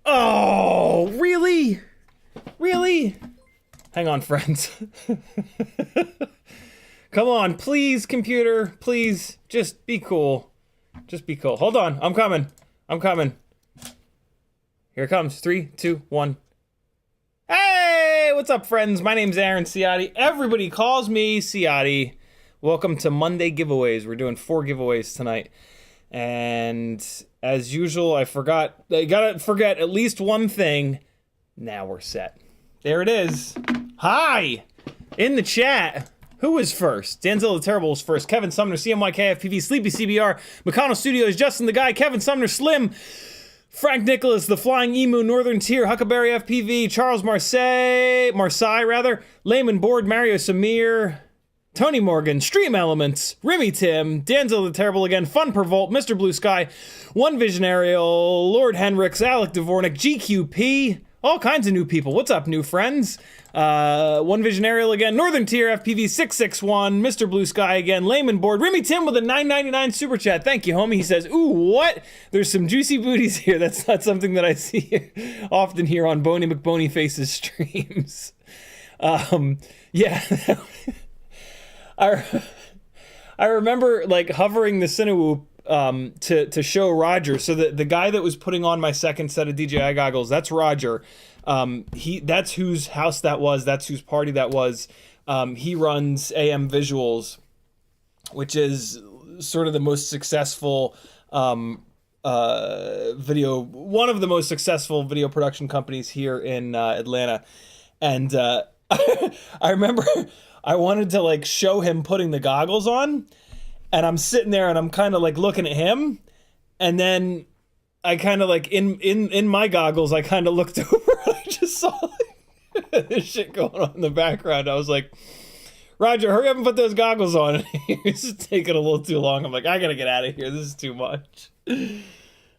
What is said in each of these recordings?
Oh, really? Really? Hang on, friends. Come on, please, computer. Please, just be cool. Just be cool. Hold on, I'm coming. I'm coming. Here it comes. 3, 2, 1. Hey, what's up, friends? My name's Aaron Ciotti. Everybody calls me Ciotti. Welcome to Monday giveaways. We're doing 4 giveaways tonight. And as usual, I gotta forget at least one thing. Now we're set. There it is. Hi! In the chat. Who was first? Danzel the Terrible was first. Kevin Sumner, CMYKFPV, Sleepy CBR, McConnell Studios, Justin the Guy, Kevin Sumner, Slim, Frank Nicholas, The Flying Emu, Northern Tier, Huckleberry FPV, Charles Marseille, Layman Board, Mario Samir, Tony Morgan, Stream Elements, Remy Tim, Danzel the Terrible again, Fun Per Volt, Mr. Blue Sky, One Vision Aerial, Lord Hendricks, Alec Dvornik, GQP, all kinds of new people. What's up, new friends? One Vision Aerial again, Northern Tier FPV 661, Mr. Blue Sky again, Layman Board, Remy Tim with a $9.99 super chat. Thank you, homie. He says, ooh, what? There's some juicy booties here. That's not something that I see often here on Boney McBoneyface's streams. Yeah. I remember like hovering the Cinewoop to show Roger. So the guy that was putting on my second set of DJI goggles, that's Roger. That's whose house that was. That's whose party that was. He runs AM Visuals, which is sort of the most successful one of the most successful video production companies here in Atlanta. And I remember I wanted to like show him putting the goggles on, and I'm sitting there and I'm kind of like looking at him, and then I kind of like in my goggles I kind of looked over and I just saw like, this shit going on in the background. I was like, Roger, hurry up and put those goggles on. It's taking a little too long. I'm like, I gotta get out of here. This is too much.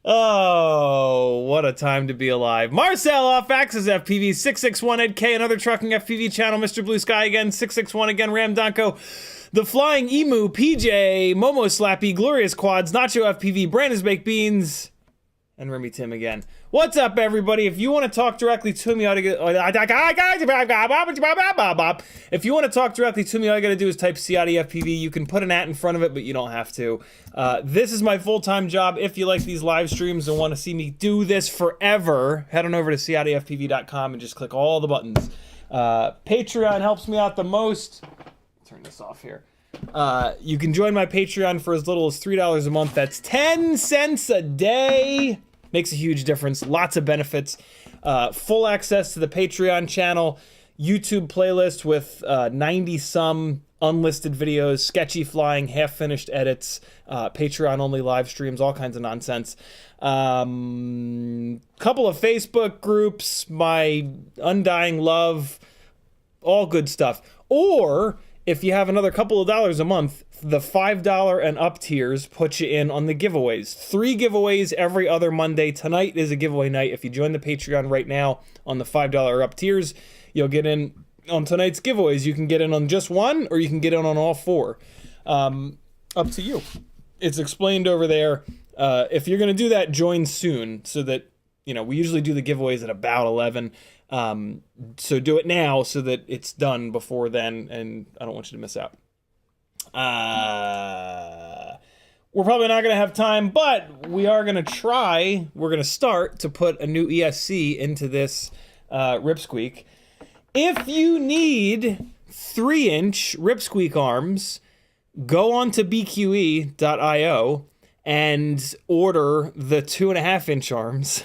Oh, what a time to be alive. Marcel off Axis FPV, 661 Ed K, another trucking FPV channel, Mr. Blue Sky again, 661 again, Ram Donko, The Flying Emu, PJ, Momo Slappy, Glorious Quads, Nacho FPV, Brandon's Baked Beans, and Remy Tim again. What's up, everybody? If you want to talk directly to me, if you want to talk directly to me, all you got to do is type CiottiFPV. You can put an @ in front of it, but you don't have to. This is my full-time job. If you like these live streams and want to see me do this forever, head on over to CiottiFPV.com and just click all the buttons. Patreon helps me out the most. Turn this off here. You can join my Patreon for as little as $3 a month. That's 10 cents a day. Makes a huge difference. Lots of benefits. Full access to the Patreon channel, YouTube playlist with 90-some unlisted videos, sketchy flying, half-finished edits, Patreon-only live streams, all kinds of nonsense. Couple of Facebook groups, my undying love, all good stuff. Or if you have another couple of dollars a month, the $5 and up tiers put you in on the giveaways. 3 giveaways every other Monday. Tonight is a giveaway night. If you join the Patreon right now on the $5 or up tiers, you'll get in on tonight's giveaways. You can get in on just one, or you can get in on all 4. Up to you. It's explained over there. If you're going to do that, join soon, so that, you know, we usually do the giveaways at about 11. So do it now so that it's done before then, and I don't want you to miss out. We're probably not going to have time, but we are going to try. We're going to start to put a new ESC into this RipSqueak. If you need 3-inch RipSqueak arms, go on to BQE.io and order the 2.5-inch arms,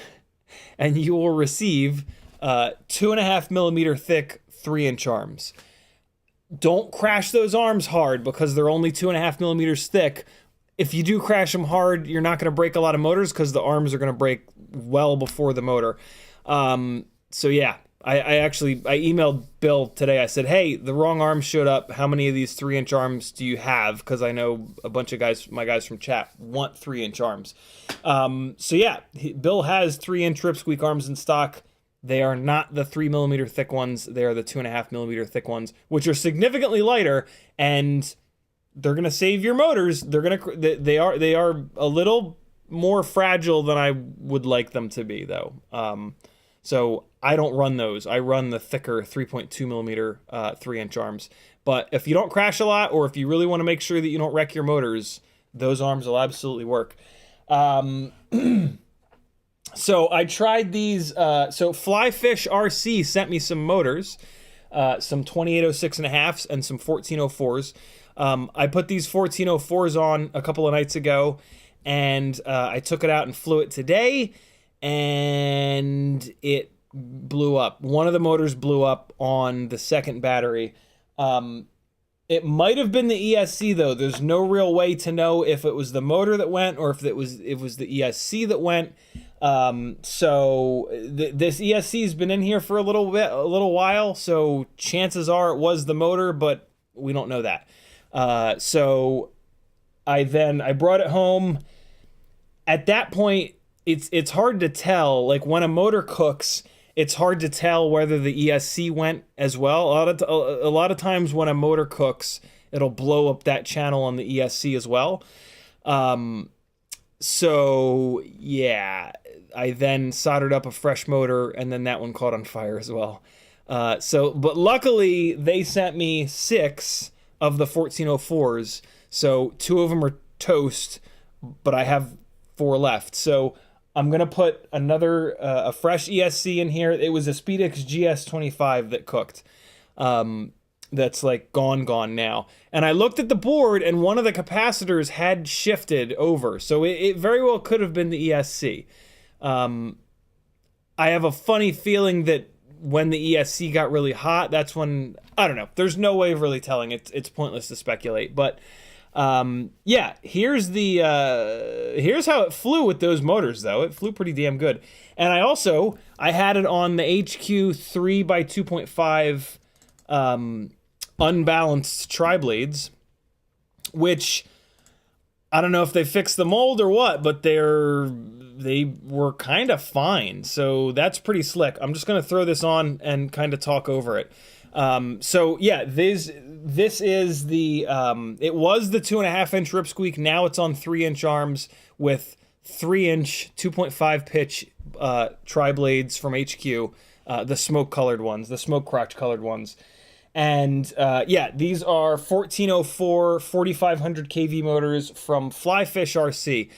and you will receive 2.5 millimeter thick 3-inch arms. Don't crash those arms hard because they're only 2.5 millimeters thick. If you do crash them hard, you're not going to break a lot of motors because the arms are going to break well before the motor. So yeah, I emailed Bill today. I said, hey, the wrong arm showed up. How many of these 3-inch arms do you have? Because I know a bunch of guys, my guys from chat, want 3-inch arms. So yeah, Bill has 3-inch RipSqueak arms in stock. They are not the 3 millimeter thick ones. They are the 2.5 millimeter thick ones, which are significantly lighter, and they're gonna save your motors. They are a little more fragile than I would like them to be, though. So I don't run those. I run the thicker 3.2 millimeter 3-inch arms. But if you don't crash a lot, or if you really want to make sure that you don't wreck your motors, those arms will absolutely work. So I tried these. So Flyfish RC sent me some motors, some 2806.5s and some 1404s. I put these 1404s on a couple of nights ago, and I took it out and flew it today, and it blew up. One of the motors blew up on the second battery. It might have been the ESC, though. There's no real way to know if it was the motor that went or if it was the ESC that went. So this ESC's been in here for a little while, so chances are it was the motor, but we don't know that. So I brought it home. At that point, it's hard to tell. Like, when a motor cooks, it's hard to tell whether the ESC went as well. A lot of times when a motor cooks, it'll blow up that channel on the ESC as well. So yeah, I then soldered up a fresh motor, and then that one caught on fire as well. But luckily they sent me 6 of the 1404s. So 2 of them are toast, but I have 4 left. So I'm gonna put another a fresh ESC in here. It was a SpeedX GS25 that cooked. That's like gone now. And I looked at the board, and one of the capacitors had shifted over, so it very well could have been the ESC. I have a funny feeling that when the ESC got really hot, that's when, I don't know. There's no way of really telling. It's pointless to speculate, but. Yeah, here's how it flew with those motors, though. It flew pretty damn good. And I had it on the HQ 3x2.5 unbalanced tri-blades, which I don't know if they fixed the mold or what, but they were kind of fine. So that's pretty slick. I'm just gonna throw this on and kind of talk over it. So yeah, this is the, it was the 2.5-inch RipSqueak. Now it's on 3-inch arms with 3-inch 2.5 pitch, tri-blades from HQ, the smoke colored ones, the smoke crotch colored ones. And, yeah, these are 1404, 4500 kV motors from Flyfish RC.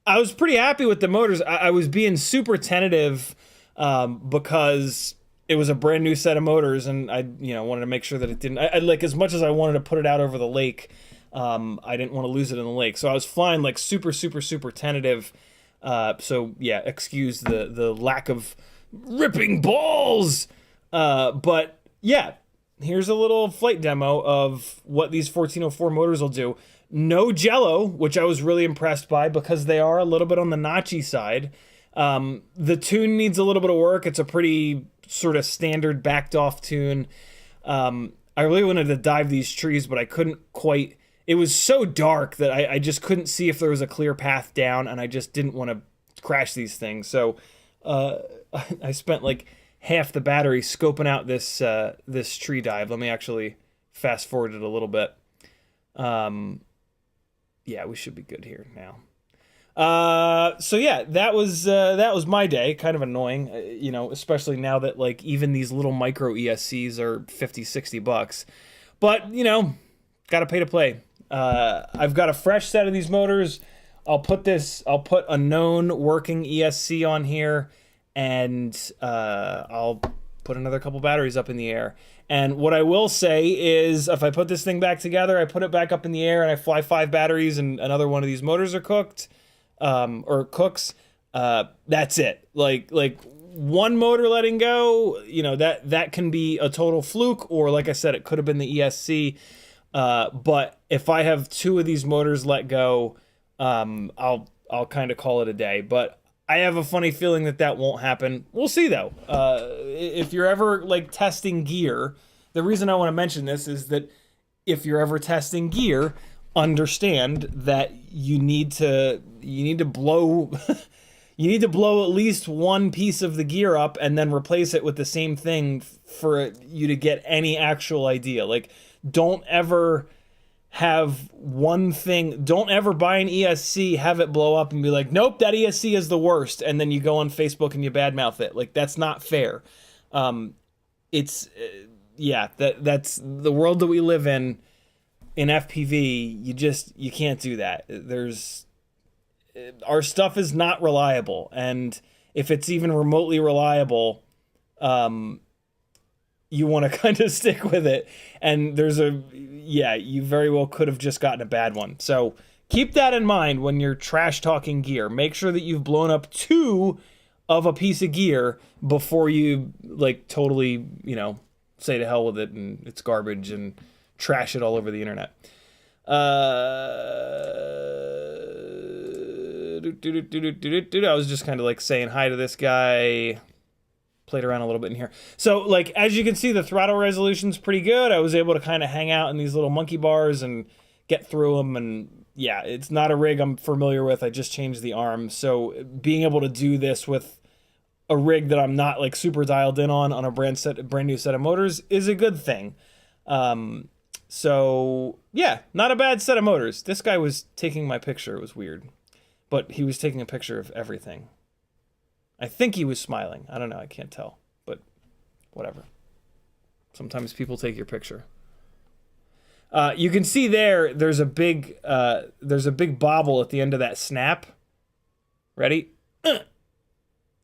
I was pretty happy with the motors. I was being super tentative, because it was a brand new set of motors, and I, wanted to make sure that it didn't. I like, as much as I wanted to put it out over the lake, I didn't want to lose it in the lake. So I was flying like super tentative. So yeah, excuse the lack of ripping balls. But yeah, here's a little flight demo of what these 1404 motors will do. No jello, which I was really impressed by because they are a little bit on the notchy side. The tune needs a little bit of work. It's a pretty sort of standard backed off tune. I really wanted to dive these trees, but I couldn't quite. It was so dark that I just couldn't see if there was a clear path down, and I just didn't want to crash these things. So I spent like half the battery scoping out this tree dive. Let me actually fast forward it a little bit. Yeah, we should be good here now. So yeah, that was my day. Kind of annoying, especially now that like even these little micro ESCs are $50-$60. But gotta pay to play. I've got a fresh set of these motors. I'll put a known working ESC on here, and I'll put another couple batteries up in the air. And what I will say is, if I put this thing back together, I put it back up in the air, and I fly 5 batteries, and another one of these motors are cooked. Or cooks, that's it. Like one motor letting go, that can be a total fluke, or like I said, it could have been the ESC. But if I have 2 of these motors let go, I'll kind of call it a day. But I have a funny feeling that won't happen. We'll see though. If you're ever like testing gear, the reason I want to mention this is that if you're ever testing gear, understand that you need to blow you need to blow at least one piece of the gear up and then replace it with the same thing for you to get any actual idea. Like, don't ever have one thing, don't ever buy an ESC, have it blow up and be like, nope, that ESC is the worst, and then you go on Facebook and you badmouth it. Like, that's not fair. It's that's the world that we live in FPV. You can't do that. Our stuff is not reliable, and if it's even remotely reliable, you want to kind of stick with it. And you very well could have just gotten a bad one. So keep that in mind when you're trash talking gear. Make sure that you've blown up 2 of a piece of gear before you like totally, say to hell with it and it's garbage and trash it all over the internet. I was just kind of like saying hi to this guy. Played around a little bit in here. So like, as you can see, the throttle resolution's pretty good. I was able to kind of hang out in these little monkey bars and get through them. And yeah, it's not a rig I'm familiar with. I just changed the arms. So being able to do this with a rig that I'm not like super dialed in on a brand new set of motors is a good thing. So yeah, not a bad set of motors. This guy was taking my picture. It was weird, but he was taking a picture of everything. I think he was smiling. I don't know. I can't tell, but whatever. Sometimes people take your picture. You can see there's a big bobble at the end of that snap. Ready?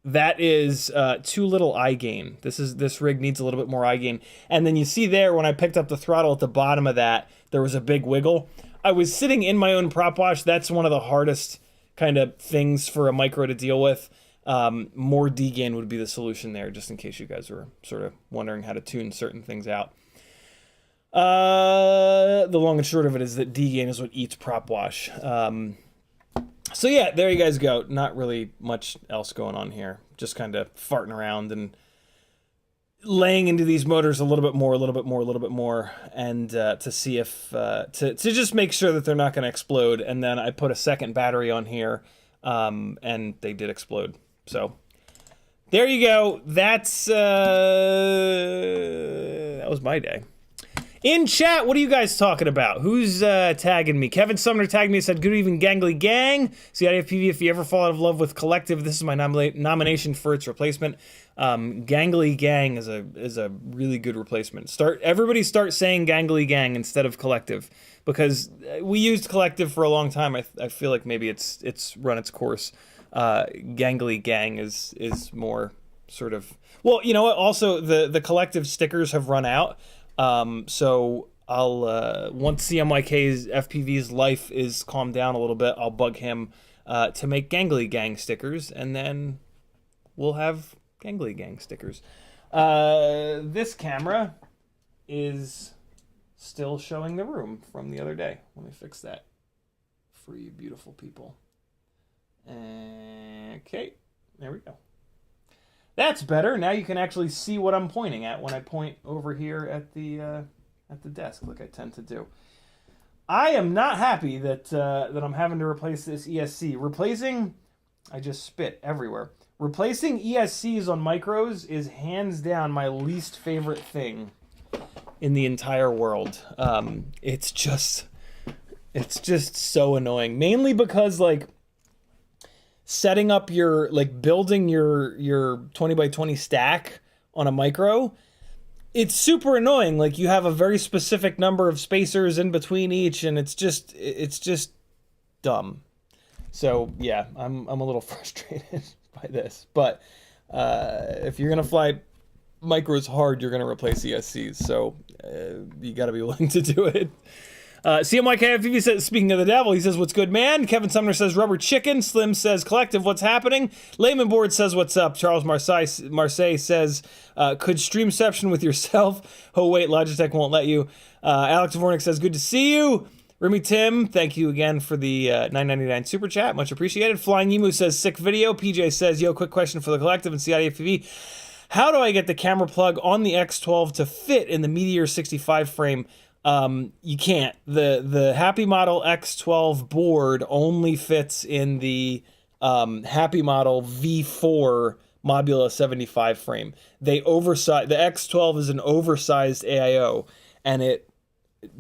That is too little eye gain. This rig needs a little bit more eye gain. And then you see there, when I picked up the throttle at the bottom of that, there was a big wiggle. I was sitting in my own prop wash. That's one of the hardest kind of things for a micro to deal with. More D-gain would be the solution there, just in case you guys were sort of wondering how to tune certain things out. The long and short of it is that D-gain is what eats prop wash. So yeah, there you guys go. Not really much else going on here. Just kind of farting around and laying into these motors a little bit more, and to see if to just make sure that they're not going to explode. And then I put a second battery on here, and they did explode. So there you go. That's that was my day. In chat, what are you guys talking about? Who's tagging me? Kevin Sumner tagged me and said, "Good evening, Gangly Gang. CiottiFPV, if you ever fall out of love with Collective, this is my nomination for its replacement." Gangly Gang is a really good replacement. Everybody start saying Gangly Gang instead of Collective, because we used Collective for a long time. I feel like maybe it's run its course. Gangly Gang is more sort of, well, you know what? Also, the Collective stickers have run out. So I'll once CMYK's FPV's life is calmed down a little bit, I'll bug him to make Gangly Gang stickers, and then we'll have Gangly Gang stickers. This camera is still showing the room from the other day. Let me fix that for you beautiful people. Okay, there we go. That's better. Now you can actually see what I'm pointing at when I point over here at the desk, like I tend to do. I am not happy that I'm having to replace this ESC. I just spit everywhere. Replacing ESCs on micros is hands down my least favorite thing in the entire world. It's just so annoying. Mainly because, like, setting up building your 20 by 20 stack on a micro, it's super annoying. Like, you have a very specific number of spacers in between each, and it's just dumb. So yeah, I'm a little frustrated by this, but if you're gonna fly micros hard, you're gonna replace ESCs, so you gotta be willing to do it. CMYKFPV says, speaking of the devil, he says, "What's good, man?" Kevin Sumner says, "Rubber chicken." Slim says, "Collective, what's happening?" Layman Board says, "What's up?" Charles Marseille says, "Could streamception with yourself?" Oh, wait, Logitech won't let you. Alex Vornick says, "Good to see you." Remy Tim, thank you again for the $9.99 super chat. Much appreciated. Flying Emu says, "Sick video." PJ says, "Yo, quick question for the Collective and CiottiFPV. How do I get the camera plug on the X12 to fit in the Meteor 65 frame?" You can't. The Happymodel X12 board only fits in the Happymodel V4 Mobula 75 frame. The X12 is an oversized AIO, and it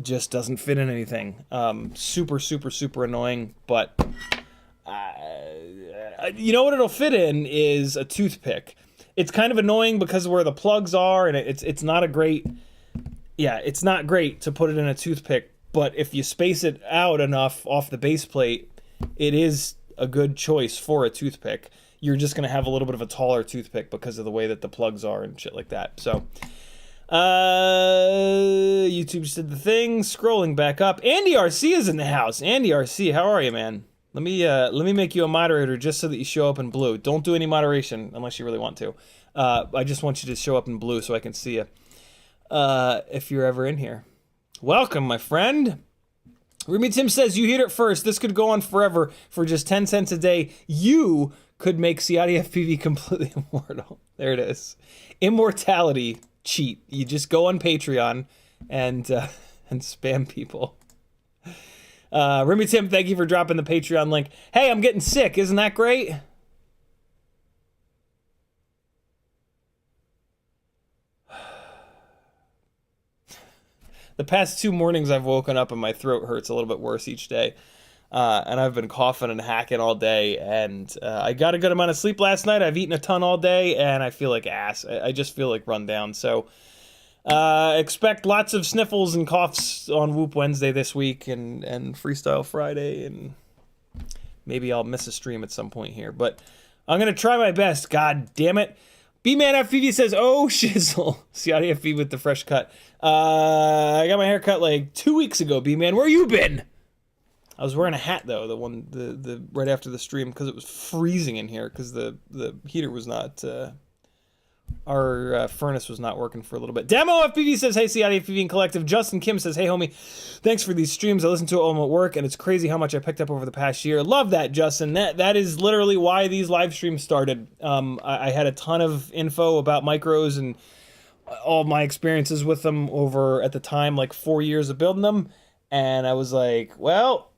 just doesn't fit in anything. Super, super, super annoying, but you know what it'll fit in is a toothpick. It's kind of annoying because of where the plugs are, and it's not a great... Yeah, it's not great to put it in a toothpick, but if you space it out enough off the base plate, it is a good choice for a toothpick. You're just going to have a little bit of a taller toothpick because of the way that the plugs are and shit like that. So, YouTube just did the thing. Scrolling back up. Andy RC is in the house. Andy RC, how are you, man? Let me make you a moderator just so that you show up in blue. Don't do any moderation unless you really want to. I just want you to show up in blue so I can see you. If you're ever in here. Welcome, my friend. Remy Tim says, "You heard it first. This could go on forever. For just 10 cents a day, you could make CiottiFPV completely immortal." There it is. Immortality cheat. You just go on Patreon and spam people. Remy Tim, thank you for dropping the Patreon link. Hey, I'm getting sick. Isn't that great? The past 2 mornings I've woken up and my throat hurts a little bit worse each day. And I've been coughing and hacking all day. And I got a good amount of sleep last night. I've eaten a ton all day and I feel like ass. I just feel like run down. So Expect lots of sniffles and coughs on Whoop Wednesday this week and Freestyle Friday, and maybe I'll miss a stream at some point here, but I'm going to try my best. God damn it. B-Man-FPV says, oh, shizzle. CiottiFPV with the fresh cut. I got my hair cut like 2 weeks ago, B-Man. Where you been? I was wearing a hat, though, the right after the stream, because it was freezing in here, because the heater was not... Our furnace was not working for a little bit. Demo FPV says, hey, CiottiFPV and Collective. Justin Kim says, hey, homie, thanks for these streams. I listen to it all at work, and it's crazy how much I picked up over the past year. Love that, Justin. That is literally why these live streams started. I had a ton of info about micros and all my experiences with them over, at the time, like 4 years of building them. And I was like, well,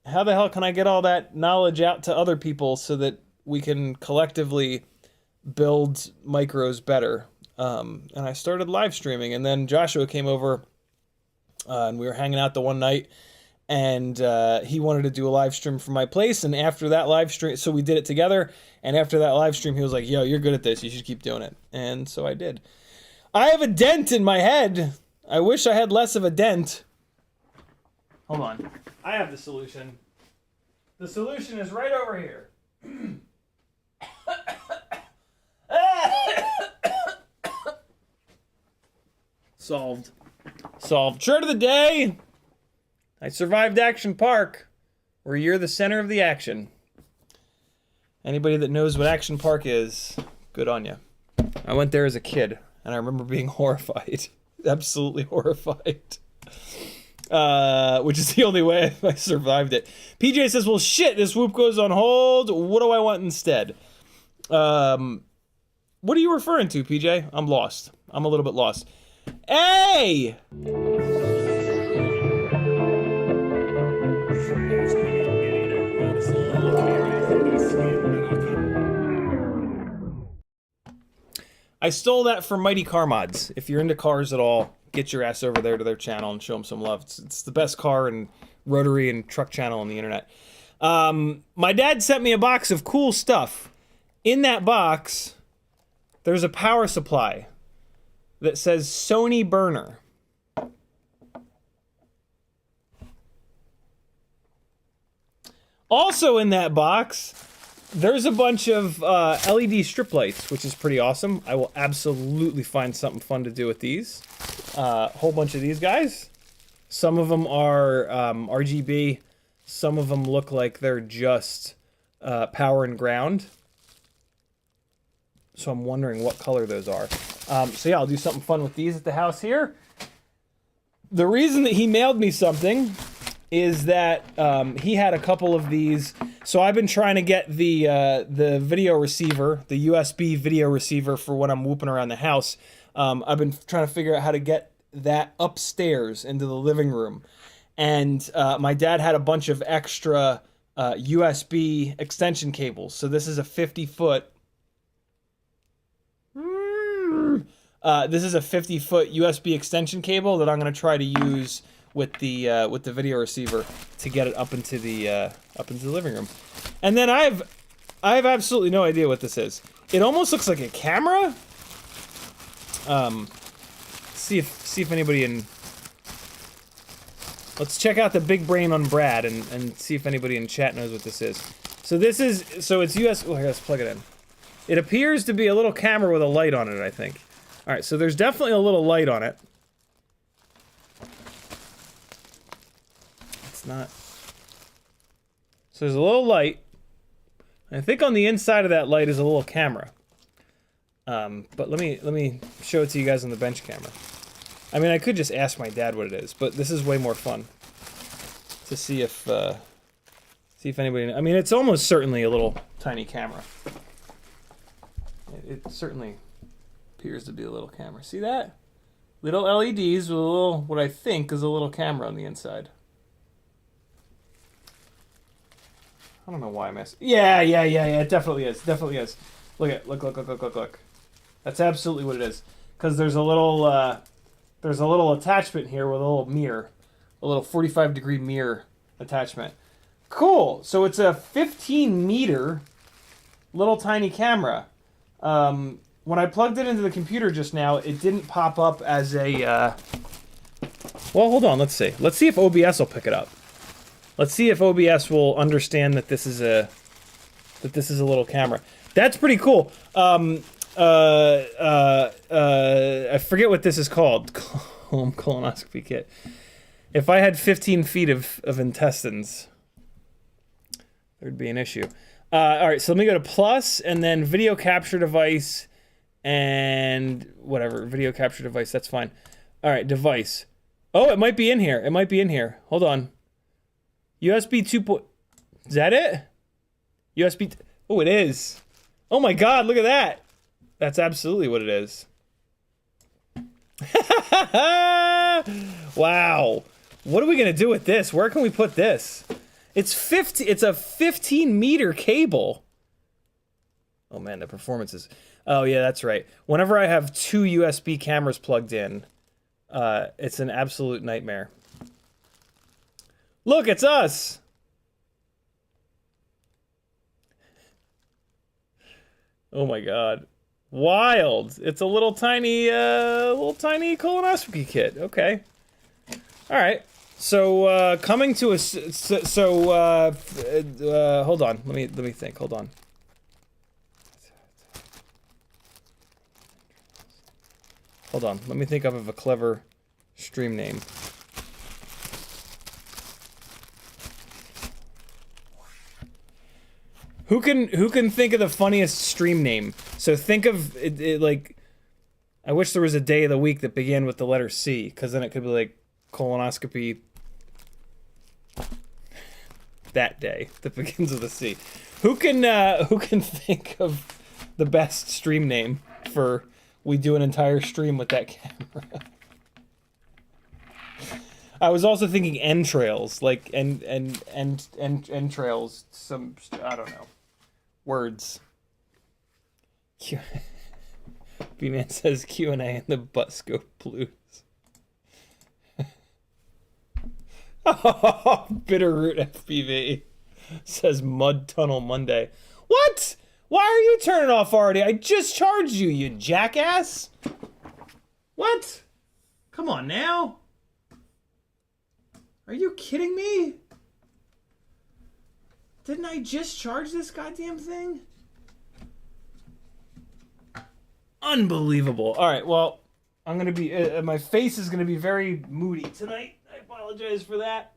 how the hell can I get all that knowledge out to other people so that we can collectively build micros better? And I started live streaming, and then Joshua came over and we were hanging out the one night, and he wanted to do a live stream from my place. And after that live stream, so we did it together, and after that live stream he was like, yo, you're good at this, you should keep doing it. And so I did. I have a dent in my head. I wish I had less of a dent. Hold on, I have the solution. The solution is right over here. Solved. Shirt of the day. I survived Action Park, where you're the center of the action. Anybody that knows what Action Park is, good on you. I went there as a kid, and I remember being horrified. Absolutely horrified. Which is the only way I survived it. PJ says, well, shit, this Whoop goes on hold. What do I want instead? What are you referring to, PJ? I'm lost. I'm a little bit lost. Hey! I stole that from Mighty Car Mods. If you're into cars at all, get your ass over there to their channel and show them some love. It's the best car and rotary and truck channel on the internet. My dad sent me a box of cool stuff. In that box, there's a power supply that says Sony burner. Also in that box, there's a bunch of LED strip lights, which is pretty awesome. I will absolutely find something fun to do with these. A whole bunch of these guys. Some of them are RGB. Some of them look like they're just power and ground. So I'm wondering what color those are. So yeah, I'll do something fun with these at the house here. The reason that he mailed me something is that he had a couple of these. So I've been trying to get the video receiver, the USB video receiver for when I'm whooping around the house. I've been trying to figure out how to get that upstairs into the living room. And my dad had a bunch of extra USB extension cables. So this is a 50-foot. This is a 50-foot USB extension cable that I'm going to try to use with the video receiver to get it up into the living room. And then I have absolutely no idea what this is. It almost looks like a camera. See if anybody in. Let's check out the big brain on Brad and see if anybody in chat knows what this is. So it's USB. Oh, here, let's plug it in. It appears to be a little camera with a light on it, I think. All right, so there's definitely a little light on it. It's not. So there's a little light. I think on the inside of that light is a little camera. But let me show it to you guys on the bench camera. I mean, I could just ask my dad what it is, but this is way more fun to see if anybody. I mean, it's almost certainly a little tiny camera. It certainly appears to be a little camera. See that? Little LEDs with a little, what I think is a little camera on the inside. I don't know why I'm asking. Yeah, it definitely is. Definitely is. Look. That's absolutely what it is. Because there's a little attachment here with a little mirror. A little 45-degree mirror attachment. Cool. So it's a 15-meter little tiny camera. when I plugged it into the computer just now, it didn't pop up as a, well, hold on, let's see. Let's see if OBS will pick it up. Let's see if OBS will understand that this is a little camera. That's pretty cool. I forget what this is called. Colonoscopy kit. If I had 15 feet of intestines, there'd be an issue. All right, so let me go to plus, and then video capture device, and whatever, video capture device, that's fine. All right, device. Oh, it might be in here. It might be in here. Hold on. USB 2. Is that it? USB. Oh, it is. Oh my God, look at that. That's absolutely what it is. Wow. What are we gonna do with this? Where can we put this? It's a 15-meter cable. Oh man, the performance is... Oh yeah, that's right. Whenever I have 2 USB cameras plugged in, it's an absolute nightmare. Look, it's us! Oh my God. Wild! It's a little tiny colonoscopy kit. Okay. Alright. So, coming to a... hold on. Let me think. Hold on. Hold on. Let me think of a clever stream name. Who can think of the funniest stream name? So think of it like... I wish there was a day of the week that began with the letter C, because then it could be like colonoscopy... that day that begins with a C. Who can think of the best stream name for we do an entire stream with that camera? I was also thinking entrails, like entrails, some, I don't know, words. B-Man says Q&A and the Butt-Scope Blues. Oh, Bitterroot FPV says Mud Tunnel Monday. What? Why are you turning off already? I just charged you, you jackass. What? Come on now. Are you kidding me? Didn't I just charge this goddamn thing? Unbelievable. All right, well, I'm gonna be, my face is gonna be very moody tonight. I apologize for that.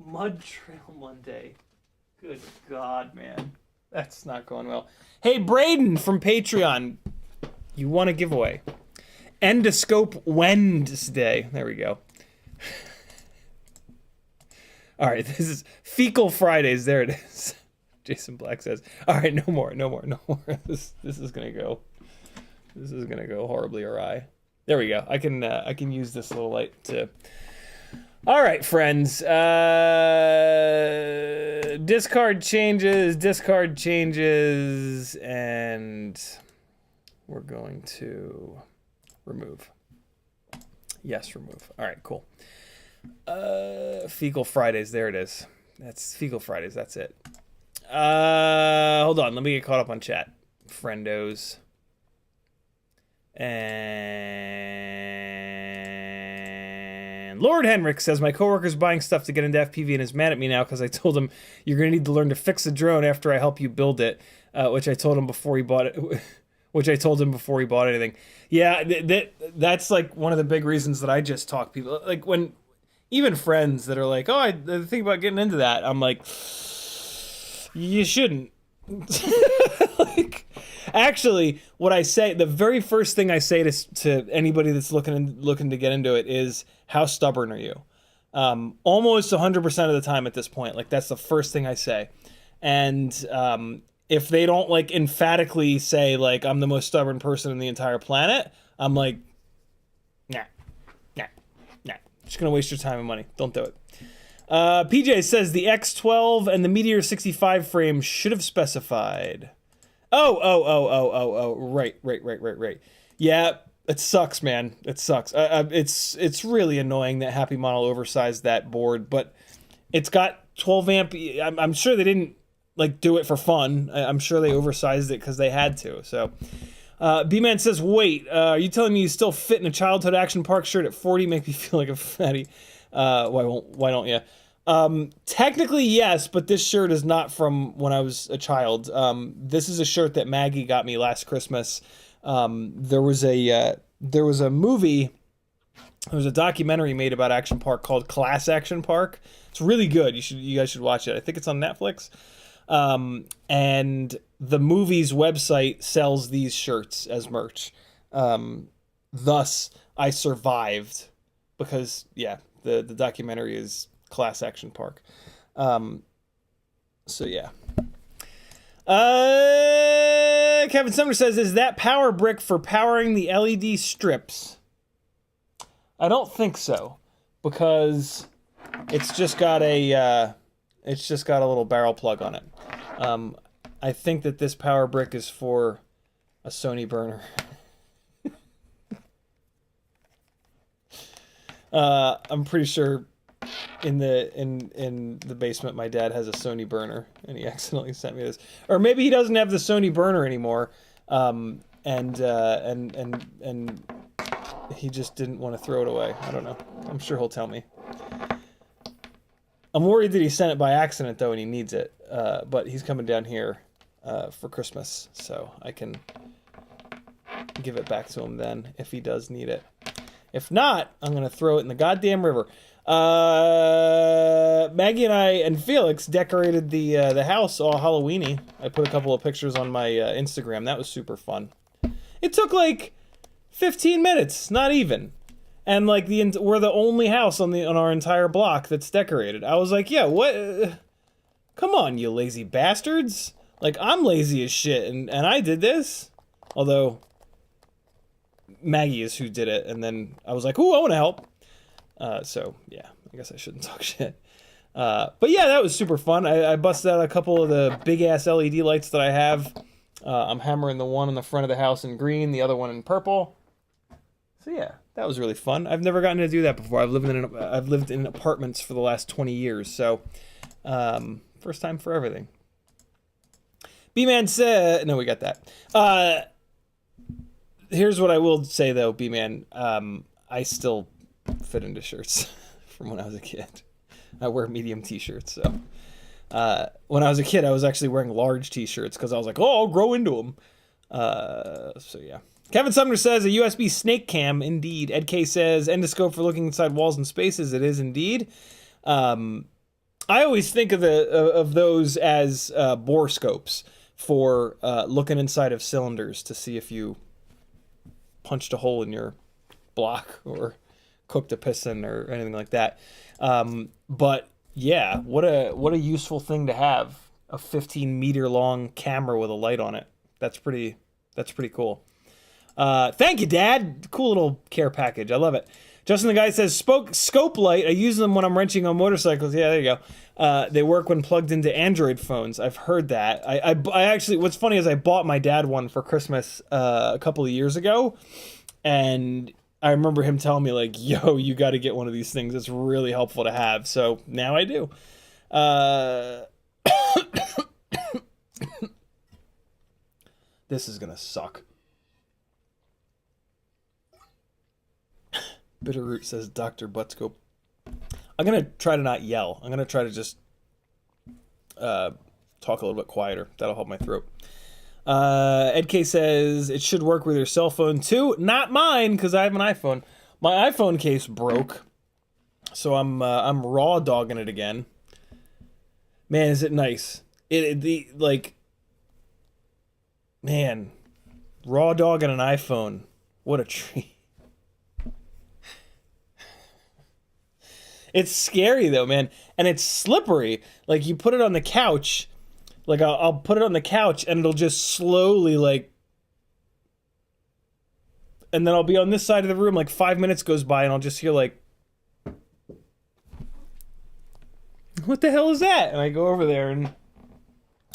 Mud Trail Monday. Good God, man. That's not going well. Hey, Braden from Patreon. You won a giveaway. Endoscope Wednesday. There we go. All right, this is Fecal Fridays. There it is. Jason Black says, all right, no more. This is gonna go horribly awry. There we go. I can use this little light to... All right, friends. Discard changes, and we're going to remove. Yes, remove. All right, cool. Fecal Fridays. There it is. That's Fecal Fridays. That's it. Hold on. Let me get caught up on chat. Friendos. And Lord Henrik says, my coworker's buying stuff to get into FPV and is mad at me now because I told him you're going to need to learn to fix the drone after I help you build it, which I told him before he bought it. Which I told him before he bought anything. Yeah, that's like one of the big reasons that I just talk people. Like when even friends that are like, oh, I think about getting into that. I'm like, you shouldn't. Like, actually, what I say, the very first thing I say to anybody that's looking to get into it is, how stubborn are you? Almost 100% of the time at this point, like that's the first thing I say. And if they don't like emphatically say like I'm the most stubborn person in the entire planet, I'm like, nah, just gonna waste your time and money. Don't do it. PJ says the X12 and the Meteor 65 frame should have specified. Oh, right. Yeah, it sucks, man. It sucks. It's really annoying that Happymodel oversized that board, but it's got 12 amp. I'm sure they didn't like do it for fun. I'm sure they oversized it because they had to. So, B-Man says, wait, are you telling me you still fit in a childhood Action Park shirt at 40? Make me feel like a fatty. Why don't you? Technically, yes, but this shirt is not from when I was a child. This is a shirt that Maggie got me last Christmas. There was a movie, there was a documentary made about Action Park called Class Action Park. It's really good. You guys should watch it. I think it's on Netflix. And the movie's website sells these shirts as merch. Thus, I survived because, yeah, the documentary is Class Action Park. So, yeah. Kevin Sumner says, is that power brick for powering the LED strips? I don't think so, because it's just got a little barrel plug on it. I think that this power brick is for a Sony burner. I'm pretty sure in the basement my dad has a Sony burner and he accidentally sent me this. Or maybe he doesn't have the Sony burner anymore. And he just didn't want to throw it away. I don't know. I'm sure he'll tell me. I'm worried that he sent it by accident though and he needs it. But he's coming down here for Christmas, so I can give it back to him then if he does need it. If not, I'm gonna throw it in the goddamn river. Maggie and I and Felix decorated the house all Halloweeny. I put a couple of pictures on my Instagram. That was super fun. It took like 15 minutes, not even. And like we're the only house on our entire block that's decorated. I was like, yeah, what? Come on, you lazy bastards! Like I'm lazy as shit, and I did this. Although Maggie is who did it, and then I was like, ooh, I want to help. So yeah, I guess I shouldn't talk shit. But yeah, that was super fun. I busted out a couple of the big ass LED lights that I have. I'm hammering the one on the front of the house in green, the other one in purple. So yeah, that was really fun. I've never gotten to do that before. I've lived in apartments for the last 20 years, so first time for everything. B-Man said, no, we got that. Here's what I will say though, B-Man. I still fit into shirts from when I was a kid. I wear medium t-shirts, so. When I was a kid, I was actually wearing large t-shirts because I was like, oh, I'll grow into them. So yeah. Kevin Sumner says, a USB snake cam, indeed. Ed K says, endoscope for looking inside walls and spaces. It is indeed. I always think of those as borescopes for looking inside of cylinders to see if you punched a hole in your block or cooked a piston or anything like that. But yeah, what a useful thing to have, a 15-meter long camera with a light on it. That's pretty cool. Thank you, Dad. Cool little care package. I love it. Justin the Guy says, scope light. I use them when I'm wrenching on motorcycles. Yeah, there you go. They work when plugged into Android phones. I've heard that. I actually, what's funny is I bought my dad one for Christmas a couple of years ago. And I remember him telling me, like, yo, you got to get one of these things. It's really helpful to have. So now I do. This is going to suck. Bitterroot says, Dr. Buttscope. I'm going to try to not yell. I'm going to try to just talk a little bit quieter. That'll help my throat. Ed K says, it should work with your cell phone too. Not mine, because I have an iPhone. My iPhone case broke. So I'm raw dogging it again. Man, is it nice. Man, raw dogging an iPhone. What a treat. It's scary though, man. And it's slippery. Like you put it on the couch. Like I'll put it on the couch and it'll just slowly and then I'll be on this side of the room, like 5 minutes goes by and I'll just hear like, what the hell is that? And I go over there and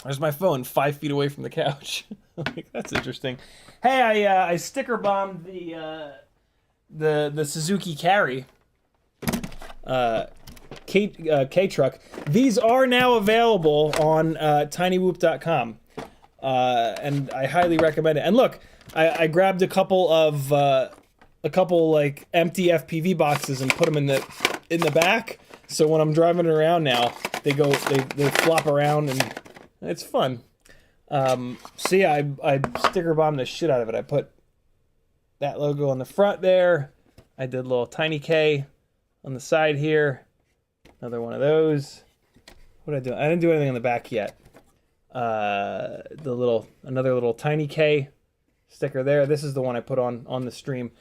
there's my phone 5 feet away from the couch. Like, that's interesting. Hey, I sticker bombed the Suzuki Carry. K-Truck. These are now available on tinywhoop.com. and I highly recommend it. And look, I grabbed a couple like empty FPV boxes and put them in the back. So when I'm driving around now, they flop around and it's fun. So yeah, I sticker bombed the shit out of it. I put that logo on the front there. I did a little tiny K on the side here. Another one of those. What did I do? I didn't do anything on the back yet. Another little tiny K sticker there. This is the one I put on the stream.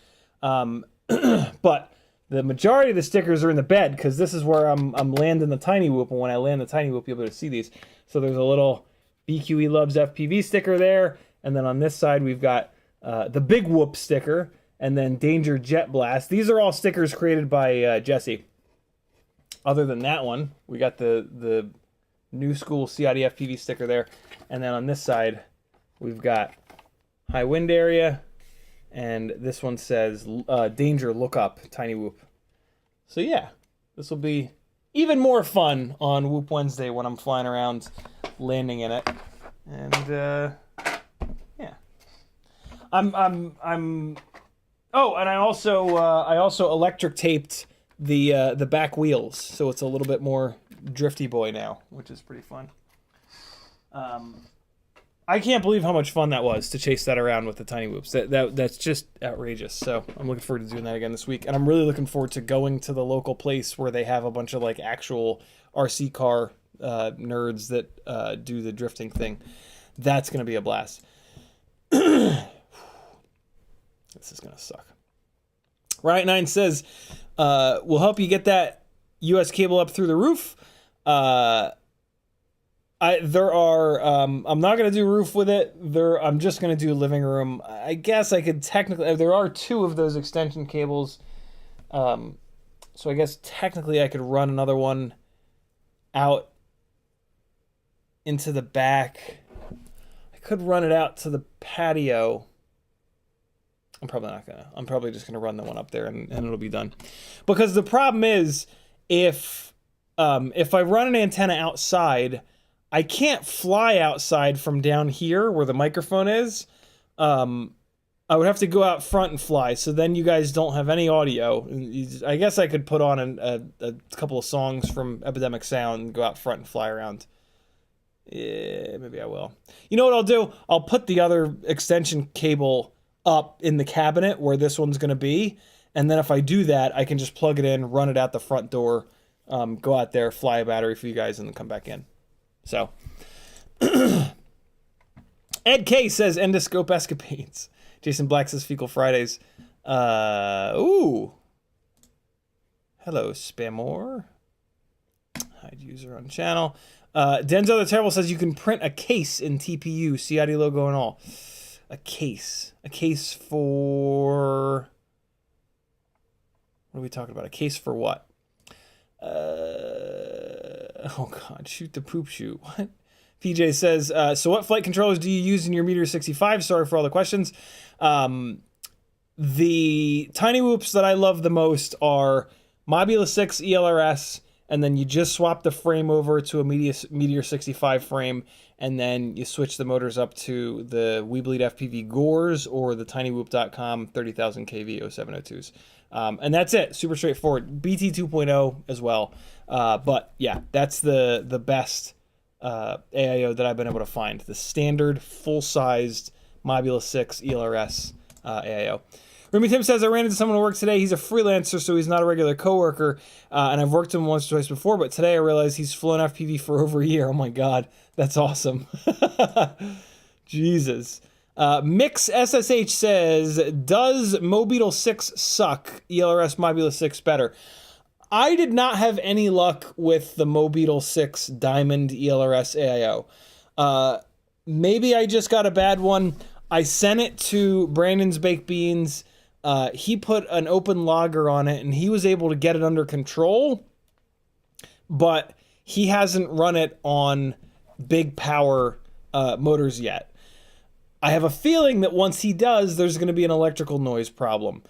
But the majority of the stickers are in the bed because this is where I'm landing the tiny whoop, and when I land the tiny whoop, you'll be able to see these. So there's a little BQE loves FPV sticker there, and then on this side we've got the big whoop sticker, and then Danger Jet Blast. These are all stickers created by Jesse. Other than that one, we got the new school CiottiFPV sticker there, and then on this side we've got high wind area, and this one says Danger Look Up Tiny Whoop. So yeah, this will be even more fun on Whoop Wednesday when I'm flying around landing in it. And yeah, oh, and I also electric taped the back wheels, so it's a little bit more drifty boy now, which is pretty fun. I can't believe how much fun that was to chase that around with the tiny whoops. That's just outrageous. So I'm looking forward to doing that again this week, and I'm really looking forward to going to the local place where they have a bunch of like actual RC car nerds that do the drifting thing. That's gonna be a blast. This is gonna suck. Riot9 says, we'll help you get that US cable up through the roof. I'm not going to do roof with it. I'm just going to do living room. I guess I could technically, there are 2 of those extension cables. So I guess technically I could run another one out into the back. I could run it out to the patio. I'm probably not gonna. I'm probably just gonna run the one up there and it'll be done. Because the problem is, if I run an antenna outside, I can't fly outside from down here where the microphone is. I would have to go out front and fly, so then you guys don't have any audio. I guess I could put on a couple of songs from Epidemic Sound and go out front and fly around. Yeah, maybe I will. You know what I'll do? I'll put the other extension cable up in the cabinet where this one's going to be, and then if I do that, I can just plug it in, run it out the front door, go out there, fly a battery for you guys, and then come back in. So, Ed K says endoscope escapades. Jason Black says Fecal Fridays. Ooh. Hello, Spamor. Hide user on channel. Denzo the Terrible says you can print a case in TPU, Ciotti logo and all. A case. A case for... What are we talking about? A case for what? Oh god, shoot the poop shoot. What? PJ says, so what flight controllers do you use in your Meteor 65? Sorry for all the questions. The tiny whoops that I love the most are Mobula 6 ELRS, and then you just swap the frame over to a Meteor 65 frame, and then you switch the motors up to the We Bleed FPV Gores or the tinywhoop.com 30,000 kV 0702s. And that's it. Super straightforward. BT 2.0 as well. But yeah, that's the best AIO that I've been able to find. The standard full-sized Mobula 6 ELRS AIO. Remy Tim says, I ran into someone at work today. He's a freelancer, so he's not a regular coworker. And I've worked with him once or twice before, but today I realized he's flown FPV for over a year. Oh my God, that's awesome. Jesus. Mix SSH says, does Mobeetle 6 suck? ELRS Mobula 6 better. I did not have any luck with the Mobeetle 6 Diamond ELRS AIO. Maybe I just got a bad one. I sent it to Brandon's Baked Beans. He put an open logger on it, and he was able to get it under control, but he hasn't run it on big power motors yet. I have a feeling that once he does, there's going to be an electrical noise problem.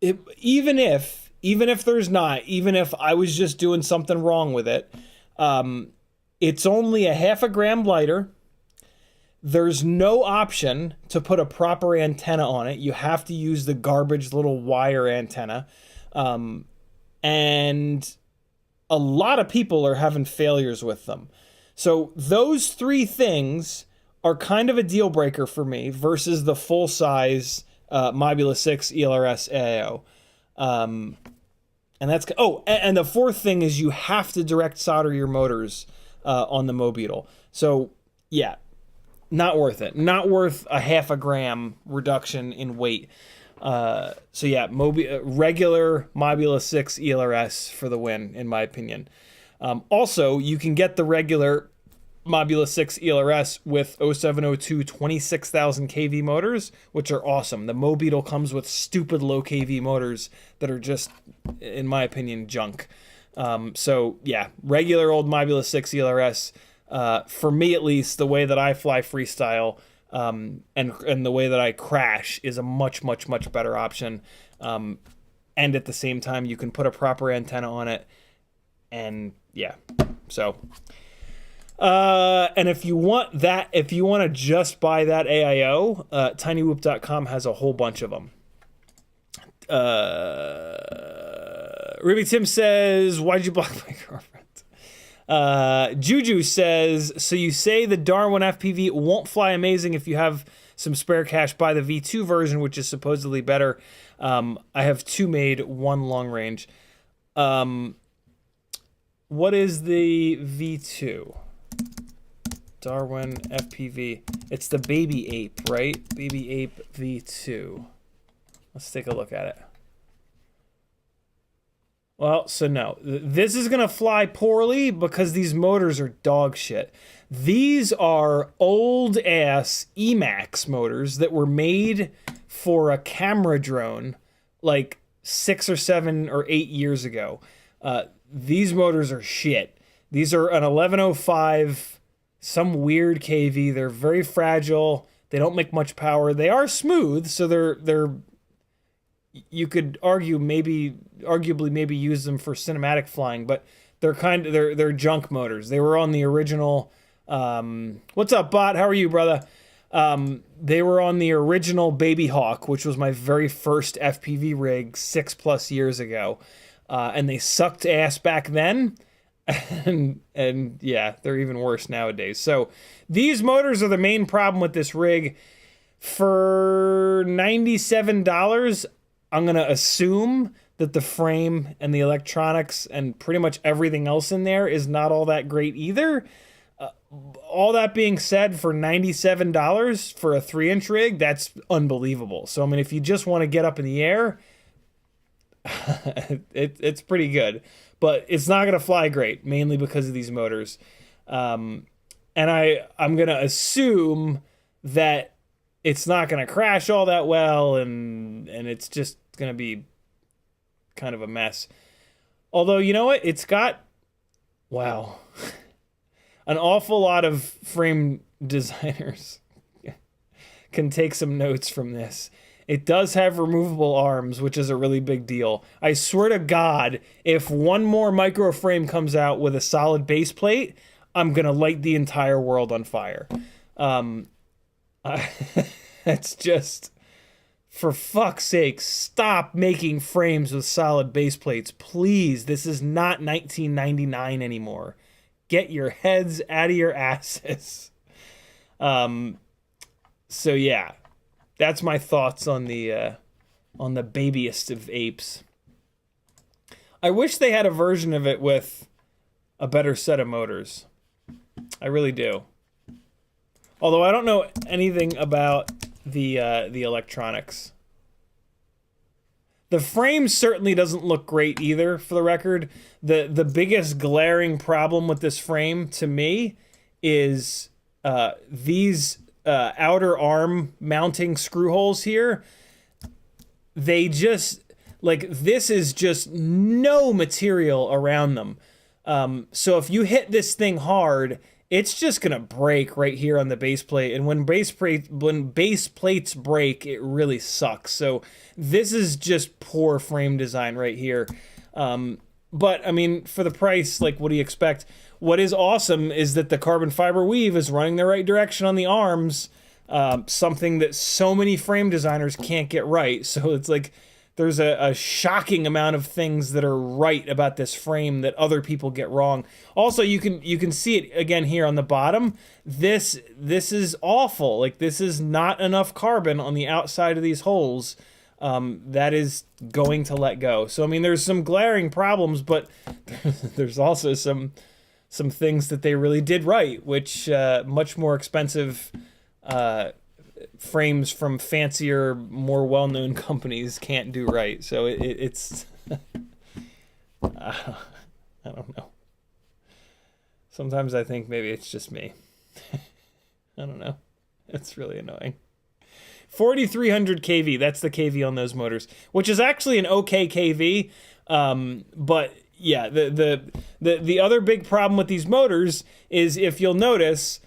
Even if there's not, even if I was just doing something wrong with it, It's only a half a gram lighter. There's no option to put a proper antenna on it. You have to use the garbage little wire antenna. And a lot of people are having failures with them. So those three things are kind of a deal breaker for me versus the full size Mobula 6 ELRS AIO. And that's, oh, and the fourth thing is you have to direct solder your motors on the Mobeetle. So yeah, not worth it. Not worth a half a gram reduction in weight. So yeah, regular Mobula 6 ELRS for the win, in my opinion. Also, you can get the regular Mobula 6 ELRS with 0702 26,000 kV motors, which are awesome. The Mobeetle comes with stupid low kV motors that are just, in my opinion, junk. So yeah, regular old Mobula 6 ELRS, for me at least, the way that I fly freestyle, and the way that I crash is a much better option. And at the same time, you can put a proper antenna on it. And yeah, so, and if you want to just buy that AIO, tinywhoop.com has a whole bunch of them. Ruby Tim says, why'd you block my girlfriend? Juju says, so you say the Darwin FPV won't fly amazing if you have some spare cash. Buy the V2 version, which is supposedly better. I have two made, one long range. What is the V2? Darwin FPV. It's the Baby Ape, right? Baby Ape V2. Let's take a look at it. Well, so no. This is going to fly poorly because these motors are dog shit. These are old-ass Emax motors that were made for a camera drone like 6 or 7 or 8 years ago. These motors are shit. These are an 1105, some weird KV. They're very fragile. They don't make much power. They are smooth, so they're you could arguably maybe use them for cinematic flying, but they're junk motors. They were on the original what's up, bot? How are you, brother? They were on the original Baby Hawk, which was my very first FPV rig 6+ years ago. And they sucked ass back then, and yeah, they're even worse nowadays. So these motors are the main problem with this rig. For $97, I'm going to assume that the frame and the electronics and pretty much everything else in there is not all that great either. All that being said, for $97 for a 3-inch rig, that's unbelievable. So, I mean, if you just want to get up in the air, it's pretty good, but it's not going to fly great, mainly because of these motors. And I'm going to assume that it's not going to crash all that well, and it's just going to be kind of a mess. Although, you know what? It's got, wow, an awful lot of frame designers can take some notes from this. It does have removable arms, which is a really big deal. I swear to God, if one more micro frame comes out with a solid base plate, I'm going to light the entire world on fire. That's just, for fuck's sake, stop making frames with solid base plates. Please, this is not 1999 anymore. Get your heads out of your asses. So yeah. That's my thoughts on the babiest of apes. I wish they had a version of it with a better set of motors. I really do. Although I don't know anything about the electronics. The frame certainly doesn't look great either, for the record. The biggest glaring problem with this frame, to me, is these outer arm mounting screw holes here. They just, like, this is just no material around them. So if you hit this thing hard, it's just gonna break right here on the base plate. And when base plates break, it really sucks. So this is just poor frame design right here. But I mean, for the price, like, what do you expect? What is awesome is that the carbon fiber weave is running the right direction on the arms, something that so many frame designers can't get right. So it's like there's a shocking amount of things that are right about this frame that other people get wrong. Also, you can see it again here on the bottom. This is awful. Like, this is not enough carbon on the outside of these holes. That is going to let go. So I mean, there's some glaring problems, but there's also some things that they really did right, which much more expensive frames from fancier, more well-known companies can't do right. So it's I don't know. Sometimes I think maybe it's just me. I don't know. It's really annoying. 4,300 kV, that's the kV on those motors, which is actually an okay kV. But yeah, the other big problem with these motors is, if you'll notice,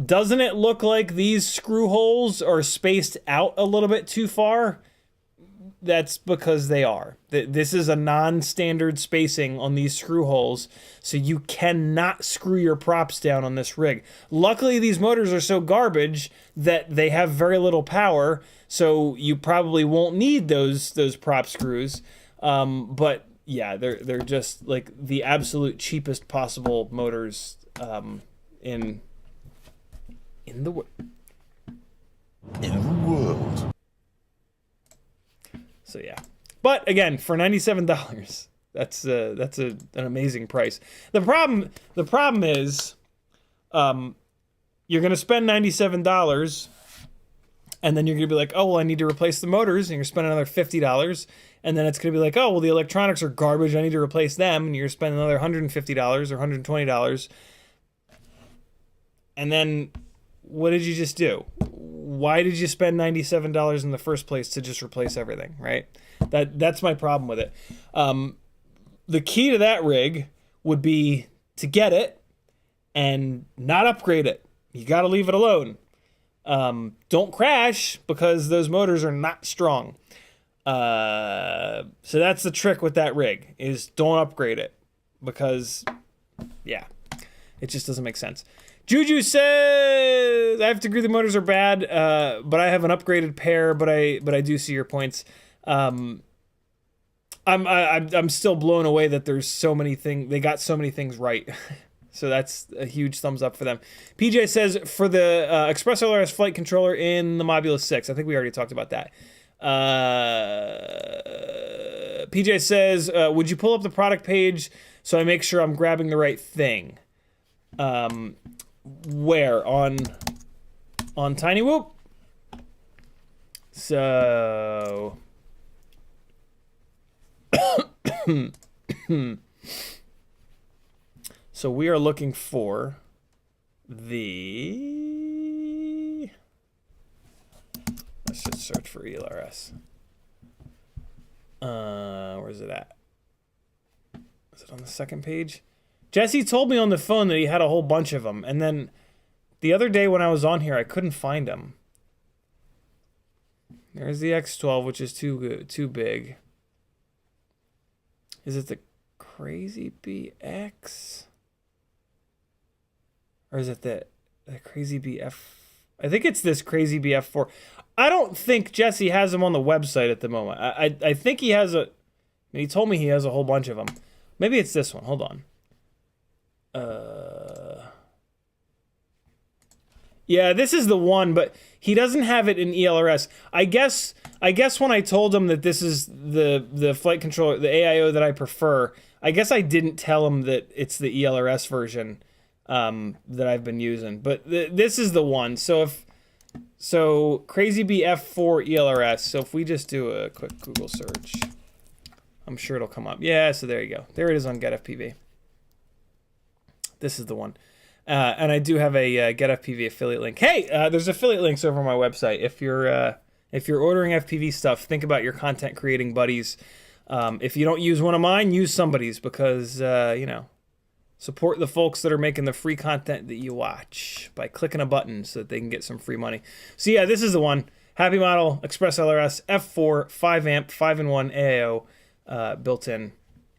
doesn't it look like these screw holes are spaced out a little bit too far? That's because they are. This is a non-standard spacing on these screw holes, so you cannot screw your props down on this rig. Luckily, these motors are so garbage that they have very little power, so you probably won't need those prop screws. But yeah, they're just like the absolute cheapest possible motors in the world. So yeah, but again, for $97, that's an amazing price. The problem is, you're gonna spend $97, and then you're gonna be like, oh well, I need to replace the motors, and you're gonna spend another $50, and then it's gonna be like, oh well, the electronics are garbage, I need to replace them, and you're spending another $150 or $120, and then what did you just do? Why did you spend $97 in the first place to just replace everything, right? That's my problem with it. The key to that rig would be to get it and not upgrade it. You got to leave it alone. Don't crash, because those motors are not strong. So that's the trick with that rig, is don't upgrade it, because yeah, it just doesn't make sense. Juju says, I have to agree the motors are bad, but I have an upgraded pair, but I do see your points. I'm still blown away that there's so many things, they got so many things right. So that's a huge thumbs up for them. PJ says, for the Express LRS flight controller in the Mobulus 6, I think we already talked about that. PJ says, would you pull up the product page so I make sure I'm grabbing the right thing? Where? On Tiny Whoop? So so we are looking for the, let's just search for ELRS. Where's it at? Is it on the second page? Jesse told me on the phone that he had a whole bunch of them, and then the other day when I was on here, I couldn't find them. There's the X12, which is too big. Is it the Crazy BX? Or is it the Crazy BF? I think it's this Crazy BF4. I don't think Jesse has them on the website at the moment. I think he has a... He told me he has a whole bunch of them. Maybe it's this one. Hold on. Yeah, this is the one, but he doesn't have it in ELRS. I guess when I told him that this is the flight controller, the AIO that I prefer, I guess I didn't tell him that it's the ELRS version that I've been using. But this is the one. So Crazy BF4 ELRS. So if we just do a quick Google search, I'm sure it'll come up. Yeah, so there you go. There it is on Getfpv. This is the one. And I do have a Getfpv affiliate link. Hey, there's affiliate links over on my website. If you're ordering FPV stuff, think about your content creating buddies. If you don't use one of mine, use somebody's, because support the folks that are making the free content that you watch by clicking a button so that they can get some free money. So yeah, this is the one. Happymodel Express LRS F4 5 amp 5-in-1 AIO built in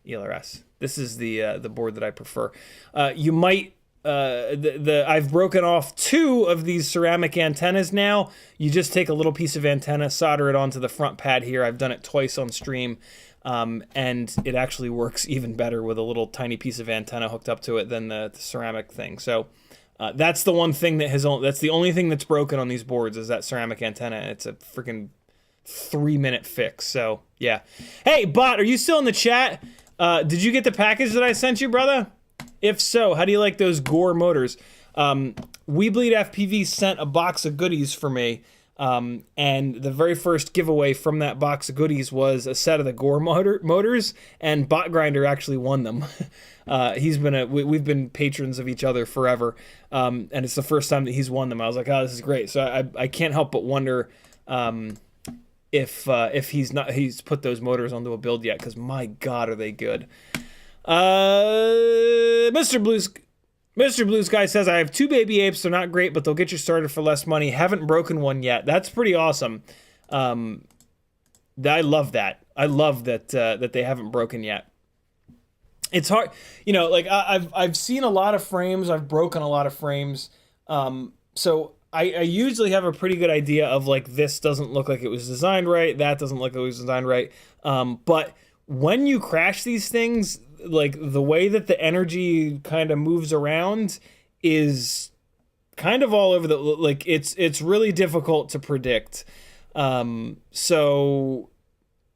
ELRS. This is the board that I prefer. You might I've broken off 2 of these ceramic antennas now. You just take a little piece of antenna, solder it onto the front pad here. I've done it twice on stream, and it actually works even better with a little tiny piece of antenna hooked up to it than the ceramic thing. So that's the one thing that's the only thing that's broken on these boards is that ceramic antenna. It's a freaking 3-minute fix. So yeah. Hey, Bot, are you still in the chat? Did you get the package that I sent you, brother? If so, how do you like those Gore motors? We Bleed FPV sent a box of goodies for me, and the very first giveaway from that box of goodies was a set of the Gore motors, and Bot Grinder actually won them. We've been patrons of each other forever, and it's the first time that he's won them. I was like, oh, this is great. So I can't help but wonder if he's put those motors onto a build yet, because my God, are they good. Mr. Blue Sky says, I have 2 baby apes. They're not great, but they'll get you started for less money. Haven't broken one yet. That's pretty awesome. I love that. I love that that they haven't broken yet. It's hard, like I've seen a lot of frames. I've broken a lot of frames. So I usually have a pretty good idea of like, this doesn't look like it was designed right. That doesn't look like it was designed right. But when you crash these things, like the way that the energy kind of moves around is kind of all over like it's really difficult to predict. So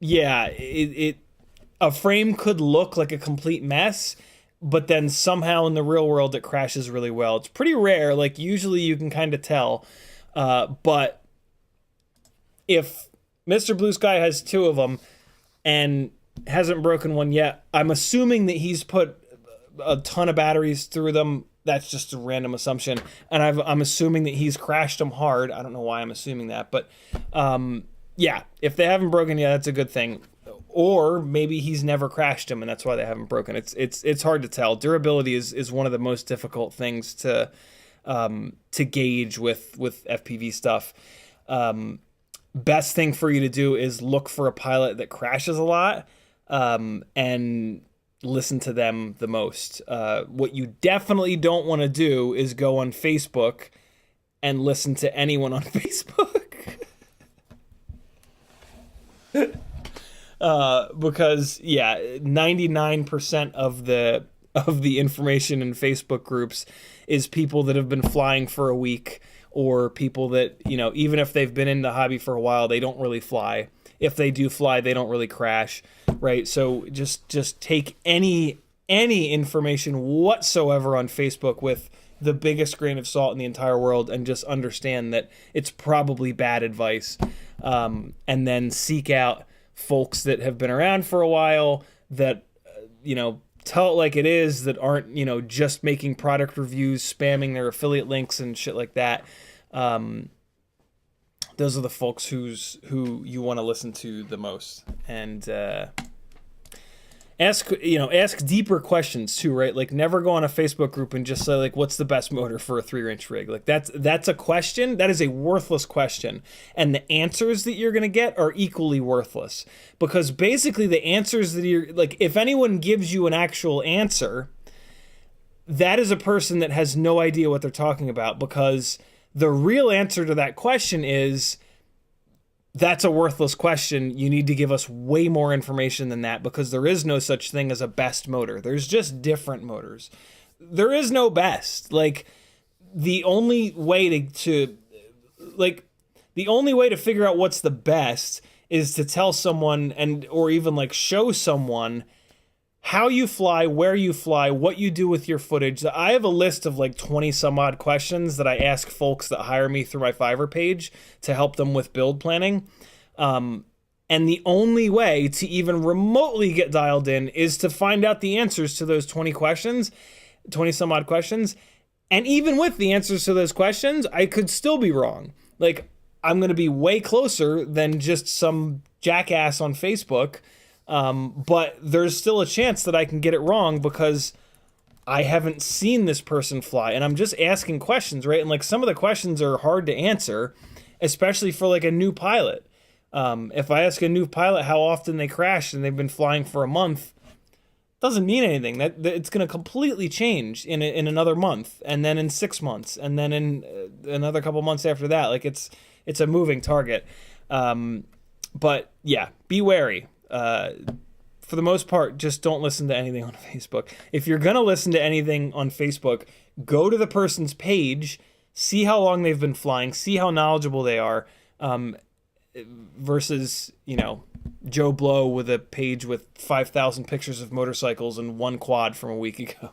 yeah, a frame could look like a complete mess, but then somehow in the real world it crashes really well. It's pretty rare. Like usually you can kind of tell, but if Mr. Blue Sky has 2 of them and hasn't broken one yet, I'm assuming that he's put a ton of batteries through them. That's just a random assumption, and I'm assuming that he's crashed them hard. I don't know why I'm assuming that, but yeah, if they haven't broken yet, that's a good thing. Or maybe he's never crashed them, and that's why they haven't broken. It's hard to tell. Durability is one of the most difficult things to gauge with FPV stuff. Best thing for you to do is look for a pilot that crashes a lot, and listen to them the most. What you definitely don't want to do is go on Facebook and listen to anyone on Facebook. Because yeah, 99% of the information in Facebook groups is people that have been flying for a week, or people that, even if they've been in the hobby for a while, they don't really fly. If they do fly, they don't really crash, right? So just take any information whatsoever on Facebook with the biggest grain of salt in the entire world, and just understand that it's probably bad advice. And then seek out folks that have been around for a while, that, tell it like it is, that aren't, just making product reviews, spamming their affiliate links and shit like that. Those are the folks who you want to listen to the most, and ask deeper questions too, right? Like, never go on a Facebook group and just say like, what's the best motor for a 3-inch rig? Like that's a question. That is a worthless question, and the answers that you're gonna get are equally worthless, because basically the answers that you're like, if anyone gives you an actual answer, that is a person that has no idea what they're talking about, because the real answer to that question is, that's a worthless question. You need to give us way more information than that, because there is no such thing as a best motor. There's just different motors. There is no best. Like, the only way to figure out what's the best is to tell someone, or even like show someone how you fly, where you fly, what you do with your footage. I have a list of like 20 some odd questions that I ask folks that hire me through my Fiverr page to help them with build planning. And the only way to even remotely get dialed in is to find out the answers to those 20 some odd questions. And even with the answers to those questions, I could still be wrong. Like, I'm going to be way closer than just some jackass on Facebook. But there's still a chance that I can get it wrong, because I haven't seen this person fly, and I'm just asking questions, right? And like, some of the questions are hard to answer, especially for like a new pilot. If I ask a new pilot how often they crash and they've been flying for a month, doesn't mean anything. That it's going to completely change in another month, and then in 6 months, and then in another couple months after that. Like it's a moving target. But yeah, be wary. For the most part, just don't listen to anything on Facebook. If you're going to listen to anything on Facebook, go to the person's page, see how long they've been flying, see how knowledgeable they are, versus, you know, Joe Blow with a page with 5,000 pictures of motorcycles and one quad from a week ago.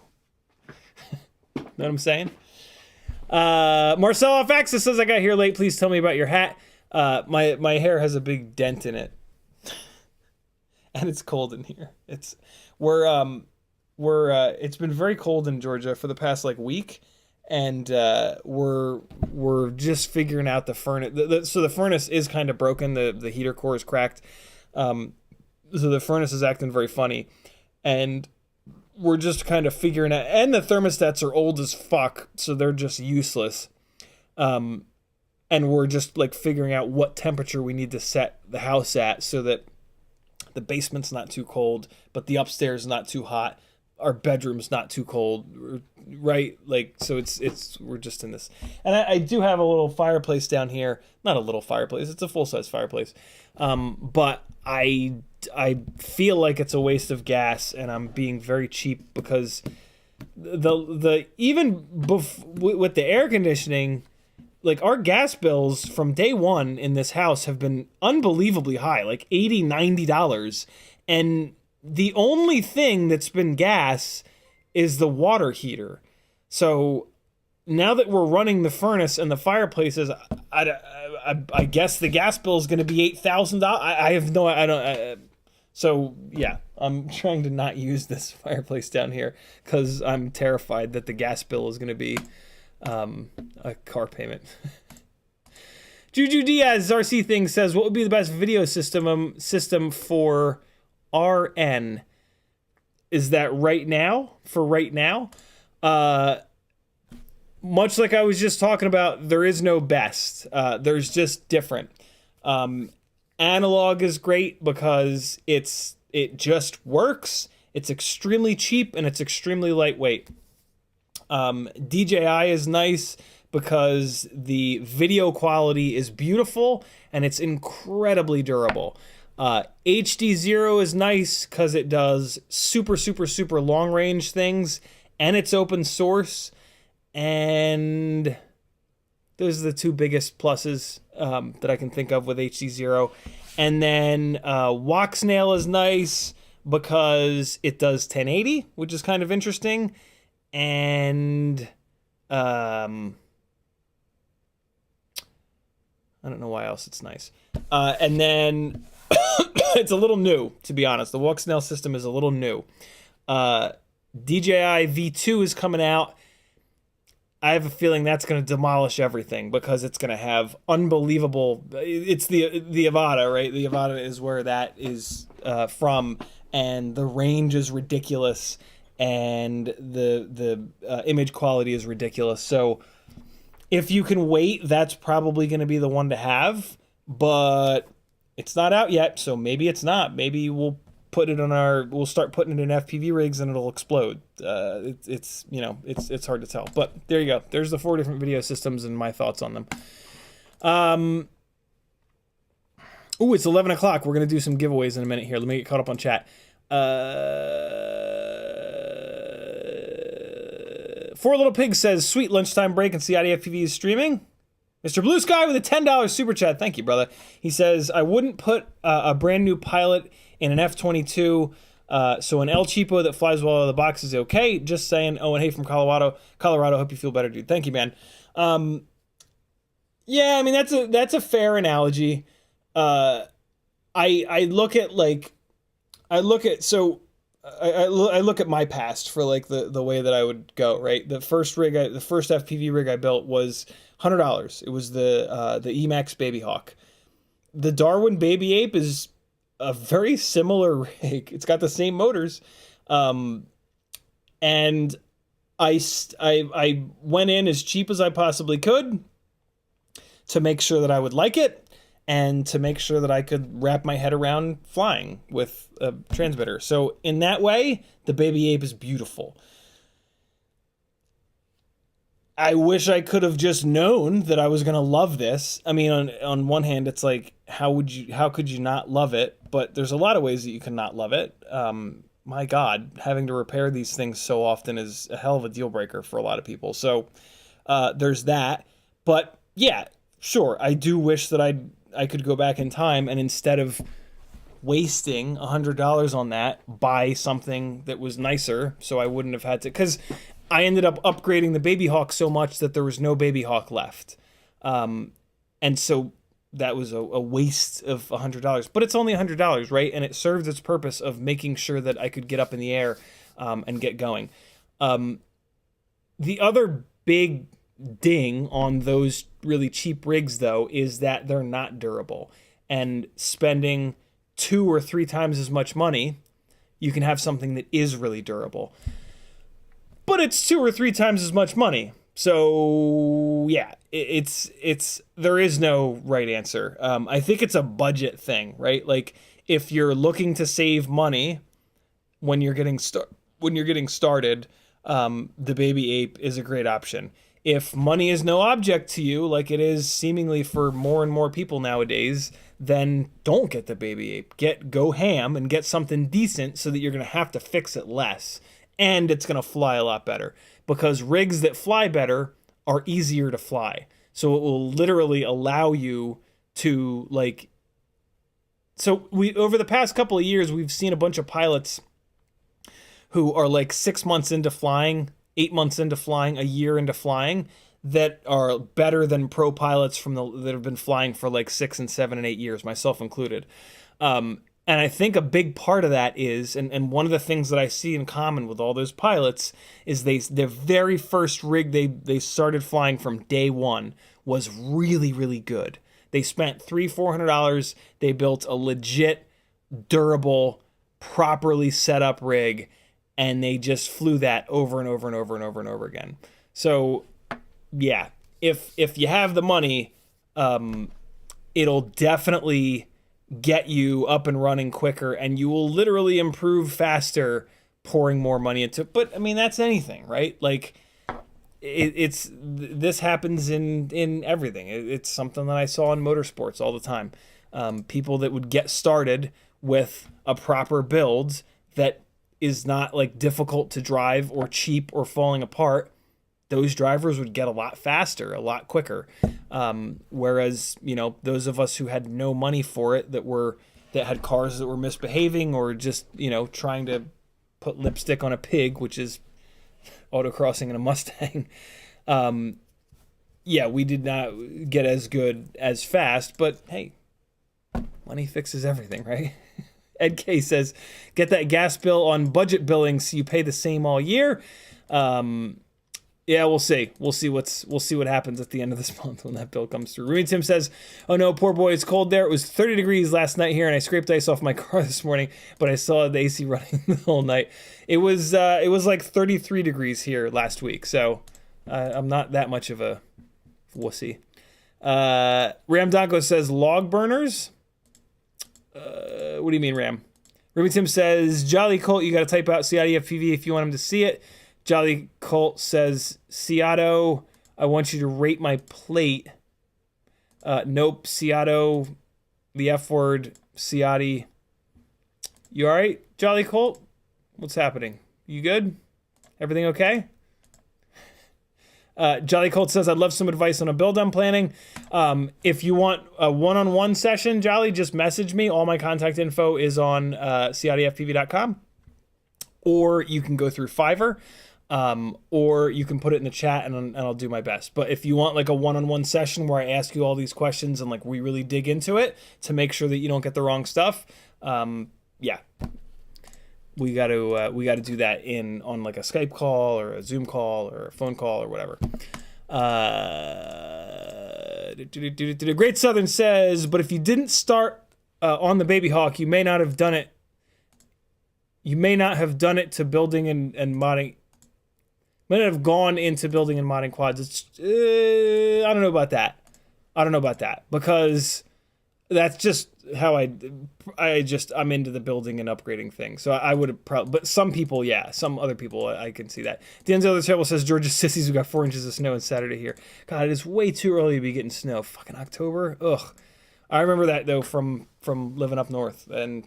Know what I'm saying? Marcel F. Axis says, I got here late. Please tell me about your hat. My hair has a big dent in it. And it's cold in here. It's been very cold in Georgia for the past like week, and we're just figuring out the furnace. So the furnace is kind of broken. The heater core is cracked. So the furnace is acting very funny, and we're just kind of figuring out. And the thermostats are old as fuck, so they're just useless. And we're just like figuring out what temperature we need to set the house at so that the basement's not too cold, but the upstairs is not too hot. Our bedroom's not too cold, right? Like, so we're just in this. And I do have a little fireplace down here. Not a little fireplace, it's a full-size fireplace. But I feel like it's a waste of gas, and I'm being very cheap because with the air conditioning, like our gas bills from day one in this house have been unbelievably high, like $80, $90. And the only thing that's been gas is the water heater. So now that we're running the furnace and the fireplaces, I guess the gas bill is going to be $8,000. I have no, so yeah, I'm trying to not use this fireplace down here because I'm terrified that the gas bill is going to be a car payment. Juju Diaz RC thing says, what would be the best video system for RN? Is that right now? For right now? Much like I was just talking about, there is no best. There's just different. Analog is great because it just works. It's extremely cheap and it's extremely lightweight. DJI is nice because the video quality is beautiful and it's incredibly durable. HD0 is nice because it does super, super, super long range things and it's open source. And those are the two biggest pluses that I can think of with HD0. And then Woxnail is nice because it does 1080, which is kind of interesting. And I don't know why else it's nice. And then it's a little new, to be honest. The Woxnail system is a little new. DJI V2 is coming out. I have a feeling that's going to demolish everything because it's going to have unbelievable. It's the Avata, right? The Avata is where that is from, and the range is ridiculous. And the image quality is ridiculous. So if you can wait, that's probably going to be the one to have. But it's not out yet, so maybe it's not. Maybe we'll start putting it in FPV rigs and it'll explode. It's hard to tell. But there you go. There's the 4 different video systems and my thoughts on them. It's 11 o'clock. We're going to do some giveaways in a minute here. Let me get caught up on chat. Four Little Pigs says, sweet lunchtime break and CiottiFPV is streaming. Mr. Blue Sky with a $10 super chat. Thank you, brother. He says, I wouldn't put a brand new pilot in an F-22, so an El Cheapo that flies well out of the box is okay. Just saying. Oh, and hey from Colorado. Hope you feel better, dude. Thank you, man. Yeah, I mean, that's a fair analogy. I look at my past for like the way that I would go, right? The first FPV rig I built was $100. It was the Emax Baby Hawk. The Darwin Baby Ape is a very similar rig. It's got the same motors. And I went in as cheap as I possibly could to make sure that I would like it. and to make sure that I could wrap my head around flying with a transmitter. So in that way, the Baby Ape is beautiful. I wish I could have just known that I was going to love this. I mean, on one hand, it's like, how could you not love it? But there's a lot of ways that you can not love it. My God, having to repair these things so often is a hell of a deal breaker for a lot of people. So there's that. But yeah, sure, I do wish that I could go back in time and instead of wasting $100 on that, buy something that was nicer so I wouldn't have had to, because I ended up upgrading the Baby Hawk so much that there was no Baby Hawk left. And so that was a waste of $100. But it's only $100, right? And it served its purpose of making sure that I could get up in the air and get going. The other big ding on those really cheap rigs, though, is that they're not durable. And spending 2 or 3 times as much money, you can have something that is really durable. But it's 2 or 3 times as much money. So yeah, it's there is no right answer. I think it's a budget thing, right? Like if you're looking to save money when you're getting started, the Baby Ape is a great option. If money is no object to you, like it is seemingly for more and more people nowadays, then don't get the Baby Ape. Go ham and get something decent so that you're going to have to fix it less. And it's going to fly a lot better. Because rigs that fly better are easier to fly. So it will literally allow you to, like... So over the past couple of years, we've seen a bunch of pilots who are like 6 months into flying, 8 months into flying, a year into flying, that are better than pro pilots that have been flying for like 6 and 7 and 8 years, myself included. And I think a big part of that is, and one of the things that I see in common with all those pilots is their very first rig they started flying from day one was really, really good. They spent $300-400. They built a legit, durable, properly set up rig, and they just flew that over and over and over and over and over again. So yeah, if you have the money, it'll definitely get you up and running quicker, and you will literally improve faster pouring more money into it. But I mean, that's anything, right? Like this happens in everything. It's something that I saw in motorsports all the time. People that would get started with a proper build that is not like difficult to drive or cheap or falling apart, those drivers would get a lot faster, a lot quicker. Whereas, those of us who had no money for it, that had cars that were misbehaving or just, trying to put lipstick on a pig, which is autocrossing in a Mustang. We did not get as good as fast, but hey, money fixes everything, right? Ed K says, get that gas bill on budget billing so you pay the same all year. Yeah, we'll see. We'll see what happens at the end of this month when that bill comes through. Ruby Tim says, "Oh no, poor boy, it's cold there. It was 30 degrees last night here, and I scraped ice off my car this morning, but I saw the AC running the whole night. It was like 33 degrees here last week, so I'm not that much of a wussy." Ram Donko says, "Log burners." What do you mean, Ram? Ruby Tim says, "Jolly Colt, you got to type out CiottiFPV if you want him to see it." Jolly Colt says, "Ciotto, I want you to rate my plate." Nope, Ciotto, the F word, Ciotti. You all right, Jolly Colt? What's happening? You good? Everything okay? Jolly Colt says, "I'd love some advice on a build I'm planning." If you want a one-on-one session, Jolly, just message me. All my contact info is on CiottiFPV.com. Or you can go through Fiverr. Or you can put it in the chat and I'll do my best. But if you want like a one-on-one session where I ask you all these questions and like we really dig into it to make sure that you don't get the wrong stuff, we got to do that on like a Skype call or a Zoom call or a phone call or whatever. Great Southern says, "But if you didn't start on the Baby Hawk, you may not have done it. You may not have done it to building and modding. May not have gone into building and modding quads." I don't know about that. Because That's just how I'm into the building and upgrading thing. So I would have probably, but some people, yeah, some other people, I can see that. Denzel the Terrible says, Georgia sissies, we got 4 inches of snow on Saturday here. God, it is way too early to be getting snow. Fucking October. Ugh. I remember that though from living up north, and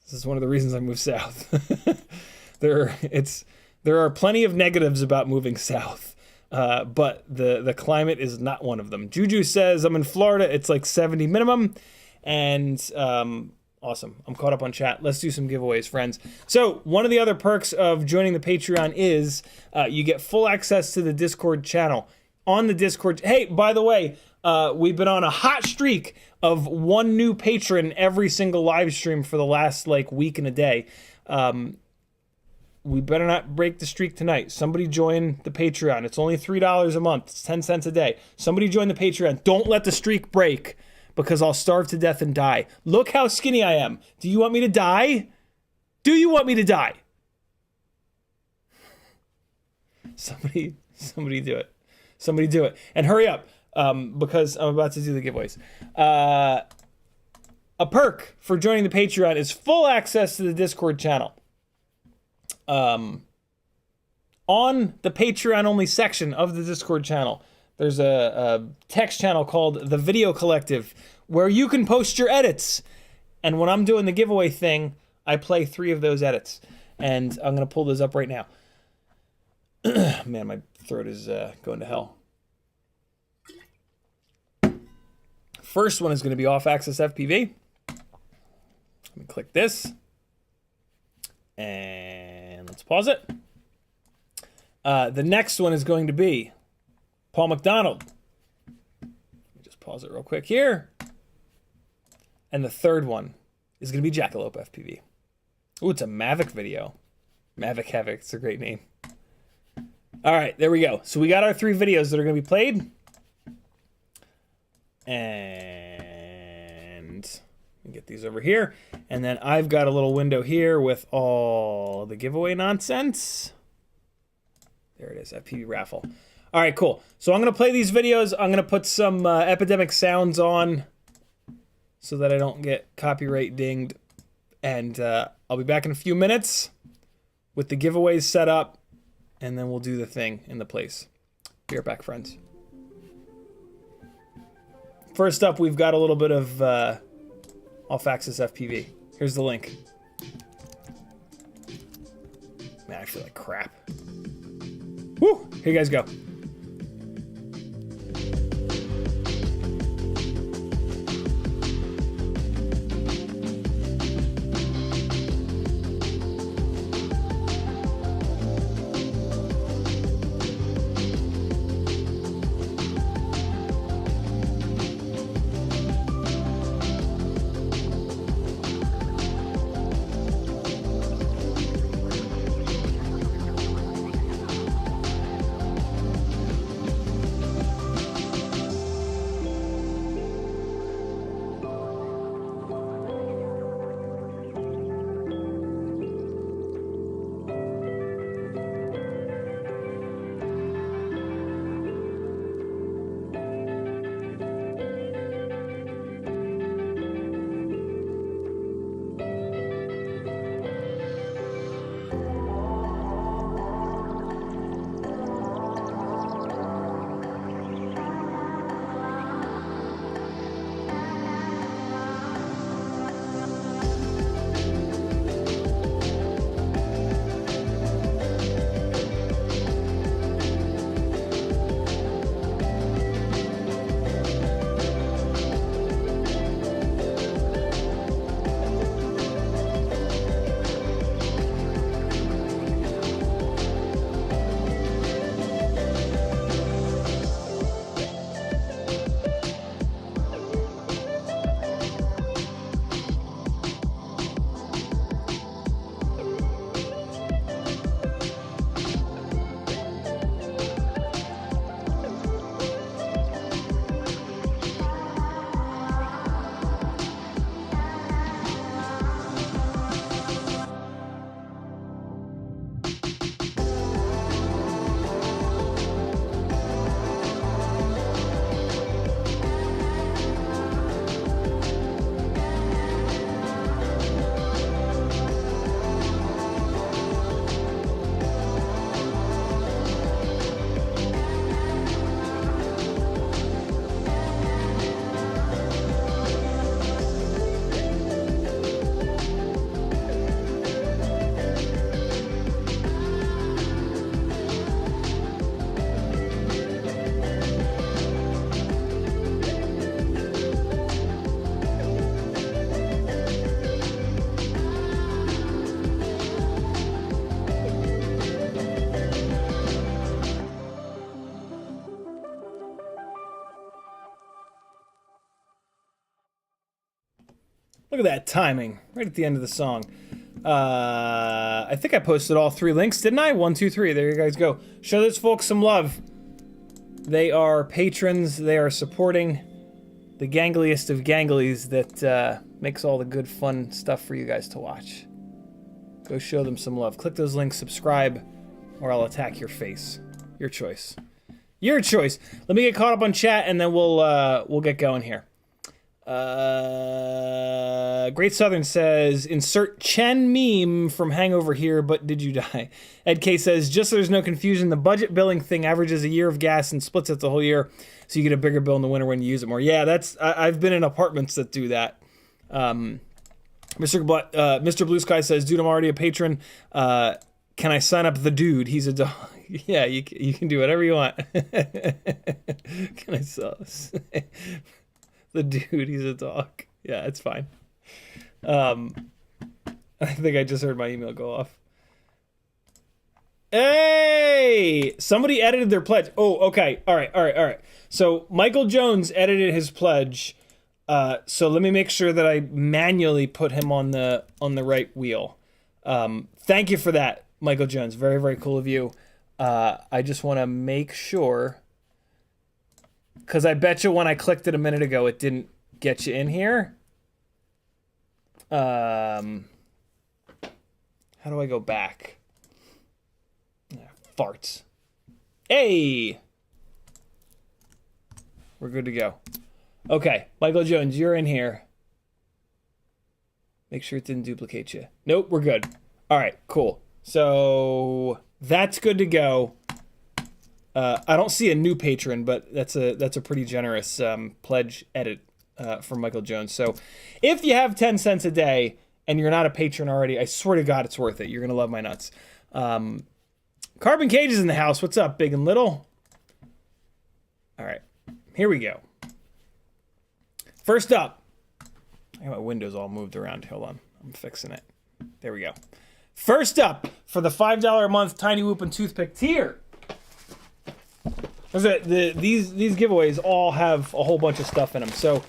this is one of the reasons I moved south. There are plenty of negatives about moving south. But the climate is not one of them. Juju says, I'm in Florida. It's like 70 minimum. And awesome. I'm caught up on chat. Let's do some giveaways, friends. So one of the other perks of joining the Patreon is you get full access to the Discord channel. On the Discord. Hey, by the way, we've been on a hot streak of 1 new patron every single live stream for the last like week and a day. We better not break the streak tonight. Somebody join the Patreon. It's only $3 a month. It's 10 cents a day. Somebody join the Patreon. Don't let the streak break, because I'll starve to death and die. Look how skinny I am. Do you want me to die? Do you want me to die? Somebody do it. Somebody do it. And hurry up, because I'm about to do the giveaways. A perk for joining the Patreon is full access to the Discord channel. On the Patreon only section of the Discord channel, there's a text channel called the Video Collective where you can post your edits. And when I'm doing the giveaway thing, I play 3 of those edits. And I'm going to pull those up right now. Man, my throat is going to hell. First one is going to be off-axis FPV. Let me click this. And let's pause it. The next one is going to be Paul McDonald. Let me just pause it real quick here. And the third one is going to be Jackalope FPV. Ooh, it's a Mavic video. Mavic Havoc, it's a great name. All right, there we go. So we got our 3 videos that are going to be played. And let me get these over here. And then I've got a little window here with all the giveaway nonsense. There it is, FPV raffle. All right, cool. So I'm going to play these videos. I'm going to put some epidemic sounds on so that I don't get copyright dinged. And I'll be back in a few minutes with the giveaways set up. And then we'll do the thing in the place. Be right back, friends. First up, we've got a little bit of off-axis FPV. Here's the link. Man, I feel like crap. Woo! Here you guys go. Look at that timing, right at the end of the song. I think I posted all 3 links, didn't I? 1, 2, 3. There you guys go. Show those folks some love. They are patrons. They are supporting the gangliest of ganglies that makes all the good, fun stuff for you guys to watch. Go show them some love. Click those links, subscribe, or I'll attack your face. Your choice. Your choice. Let me get caught up on chat, and then we'll get going here. Great Southern says, insert Chen meme from Hangover here, but did you die? Ed K says, just so there's no confusion, the budget billing thing averages a year of gas and splits it the whole year, so you get a bigger bill in the winter when you use it more. Yeah, I've been in apartments that do that. Mr. Blue Sky says, dude, I'm already a patron. Can I sign up the dude? He's a dog. Yeah, you can do whatever you want. Can I sell this? The dude, he's a dog. Yeah, it's fine. I think I just heard my email go off. Hey! Somebody edited their pledge. Oh, okay. All right. So Michael Jones edited his pledge. So let me make sure that I manually put him on the right wheel. Thank you for that, Michael Jones. Very, very cool of you. I just want to make sure, because I bet you when I clicked it a minute ago, it didn't get you in here. How do I go back? Farts. Hey! We're good to go. Okay, Michael Jones, you're in here. Make sure it didn't duplicate you. Nope, we're good. All right, cool. So that's good to go. I don't see a new patron, but that's a pretty generous pledge edit from Michael Jones. So if you have 10 cents a day and you're not a patron already, I swear to God, it's worth it. You're gonna love my nuts. Carbon Cage is in the house. What's up, big and little? All right, here we go. First up, I got my windows all moved around. Hold on, I'm fixing it. There we go. First up, for the $5 a month Tiny Whoop and Toothpick tier. These giveaways all have a whole bunch of stuff in them. So,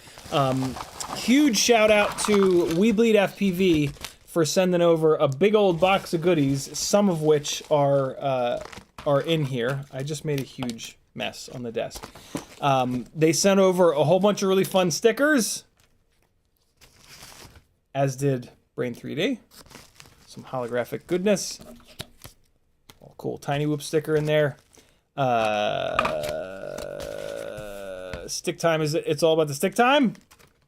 huge shout out to WeBleedFPV for sending over a big old box of goodies, some of which are in here. I just made a huge mess on the desk. They sent over a whole bunch of really fun stickers, as did Brain 3D. Some holographic goodness. Oh, cool Tiny Whoop sticker in there. Stick time it's all about the stick time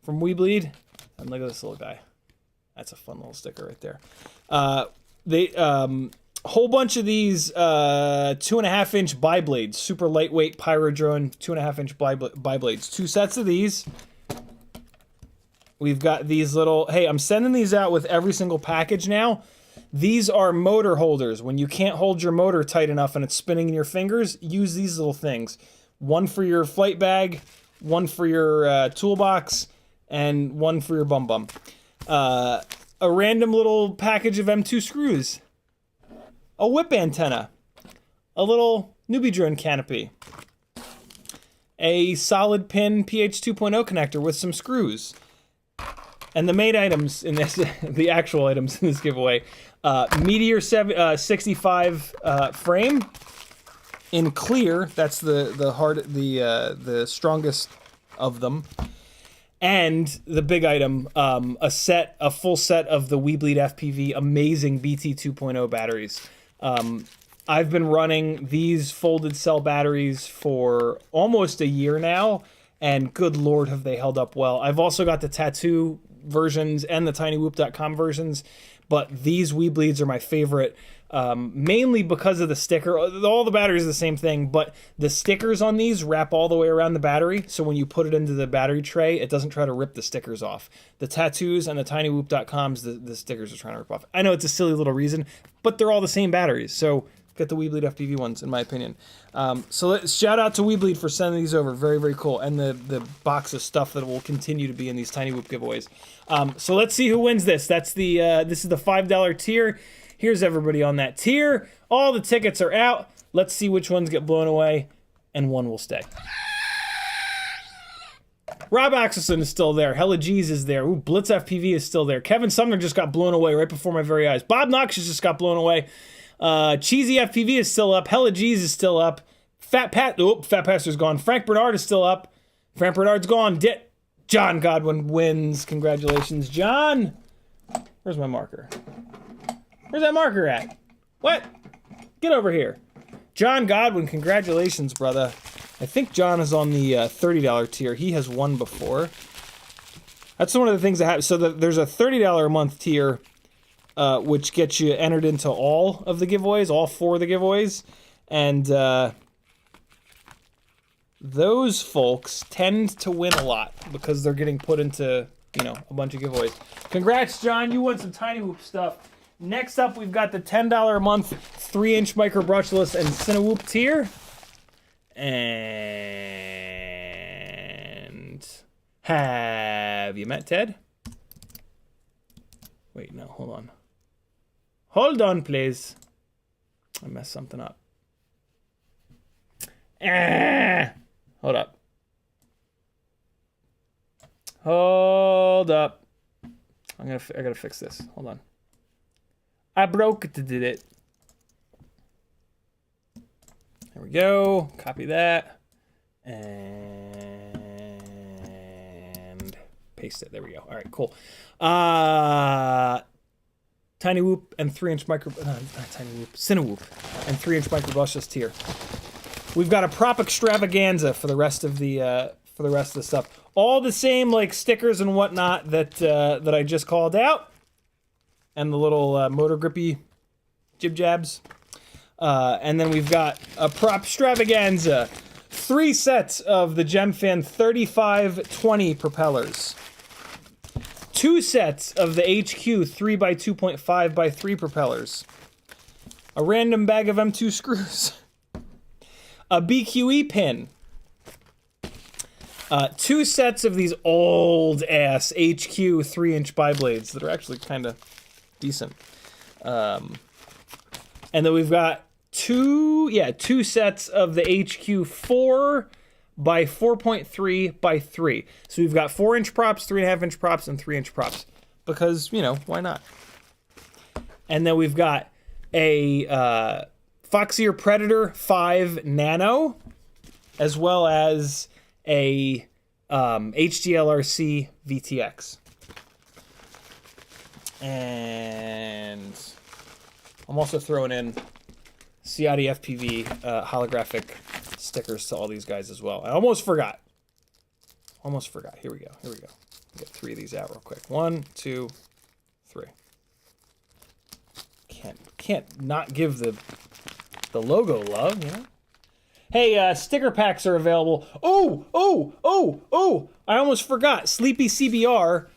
from WeBleed. And look at this little guy. That's a fun little sticker right there. They whole bunch of these 2.5-inch bi-blades, super lightweight Pyrodrone 2.5-inch bi-blades. 2 sets of these. We've got these little, hey, I'm sending these out with every single package now. These are motor holders. When you can't hold your motor tight enough and it's spinning in your fingers, use these little things. One for your flight bag, one for your toolbox, and one for your bum. A random little package of M2 screws. A whip antenna. A little newbie drone canopy. A solid pin PH 2.0 connector with some screws. And the main items in this, the actual items in this giveaway, Meteor 65 frame in clear. That's the strongest of them, and the big item, a full set of the WeBleedFPV amazing BT 2.0 batteries. I've been running these folded cell batteries for almost a year now, and good Lord, have they held up well. I've also got the tattoo versions and the tinywhoop.com versions, but these WeBleeds are my favorite, mainly because of the sticker. All the batteries are the same thing, but the stickers on these wrap all the way around the battery, so when you put it into the battery tray, it doesn't try to rip the stickers off. The tattoos and the tinywhoop.coms, the stickers are trying to rip off. I know it's a silly little reason, but they're all the same batteries, so get the WeBleedFPV ones, in my opinion. So let's shout out to WeBleed for sending these over. Very, very cool. And the box of stuff that will continue to be in these Tiny Whoop giveaways. So let's see who wins this. That's this is the $5 tier. Here's everybody on that tier. All the tickets are out. Let's see which ones get blown away, and one will stay. Rob Axelson is still there. Hella G's is there. Ooh, Blitz FPV is still there. Kevin Sumner just got blown away right before my very eyes. Bob Knox just got blown away. Cheesy FPV is still up. Hella G's is still up. Fat Pastor's gone. Frank Bernard is still up. Frank Bernard's gone. John Godwin wins. Congratulations, John. Where's my marker? Where's that marker at? What? Get over here. John Godwin, congratulations, brother. I think John is on the $30 tier. He has won before. That's one of the things that happens. So there's a $30 a month tier, which gets you entered into all of the giveaways, all 4 of the giveaways. And those folks tend to win a lot because they're getting put into, you know, a bunch of giveaways. Congrats, John. You won some Tiny Whoop stuff. Next up, we've got the $10 a month 3-inch micro brushless and Cinewhoop tier. And have you met Ted? Wait, no, hold on. Hold on, please. I messed something up. Hold up. Hold up. I gotta fix this. Hold on. I broke it. Did it. There we go. Copy that. And paste it. There we go. All right, cool. Tiny Whoop and 3-inch micro... not Tiny Whoop. Cinewhoop and 3-inch micro brushless tier. We've got a prop extravaganza for the rest of the stuff. All the same like stickers and whatnot that I just called out, and the little motor grippy jib jabs. And then we've got a prop extravaganza. 3 sets of the Gemfan 3520 propellers. 2 sets of the HQ 3x2.5x3 propellers. A random bag of M2 screws. A BQE pin. 2 sets of these old ass HQ 3-inch bi-blades that are actually kind of decent. And then we've got 2 sets of the HQ 4x4.3x3. So we've got 4-inch props, 3.5-inch props, and 3-inch props. Because, you know, why not? And then we've got a Foxeer Predator 5 Nano, as well as a HDLRC VTX. And I'm also throwing in CiottiFPV holographic stickers to all these guys as well. I almost forgot. Here we go. Get 3 of these out real quick. 1, 2, 3. Can't not give the logo love, you know? Hey, sticker packs are available. Oh! I almost forgot. Sleepy CBR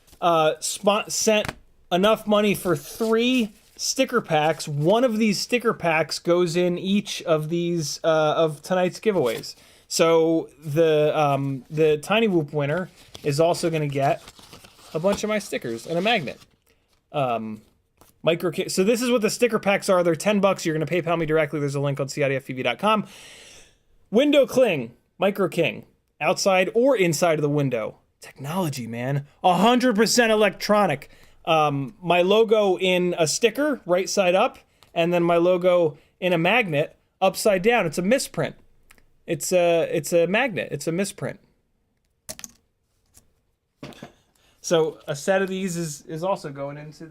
sent enough money for 3 sticker packs. One of these sticker packs goes in each of these of tonight's giveaways. So the Tiny Whoop winner is also going to get a bunch of my stickers and a magnet. So this is what the sticker packs are. They're $10. You're going to PayPal me directly. There's a link on CiottiFPV.com. Window Cling, Micro King, outside or inside of the window. Technology, man. 100% electronic. My logo in a sticker, right side up, and then my logo in a magnet, upside down. It's a misprint. It's a magnet. It's a misprint. So a set of these is also going into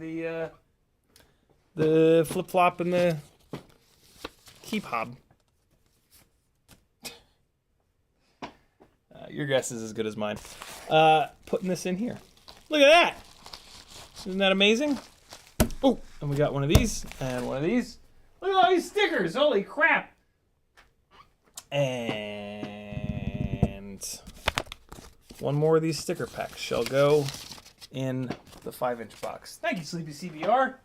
the flip-flop and the keep hob. Your guess is as good as mine. Putting this in here. Look at that. Isn't that amazing? Oh, and we got one of these and one of these. Look at all these stickers. Holy crap. And one more of these sticker packs shall go in the 5-inch box. Thank you, Sleepy CBR.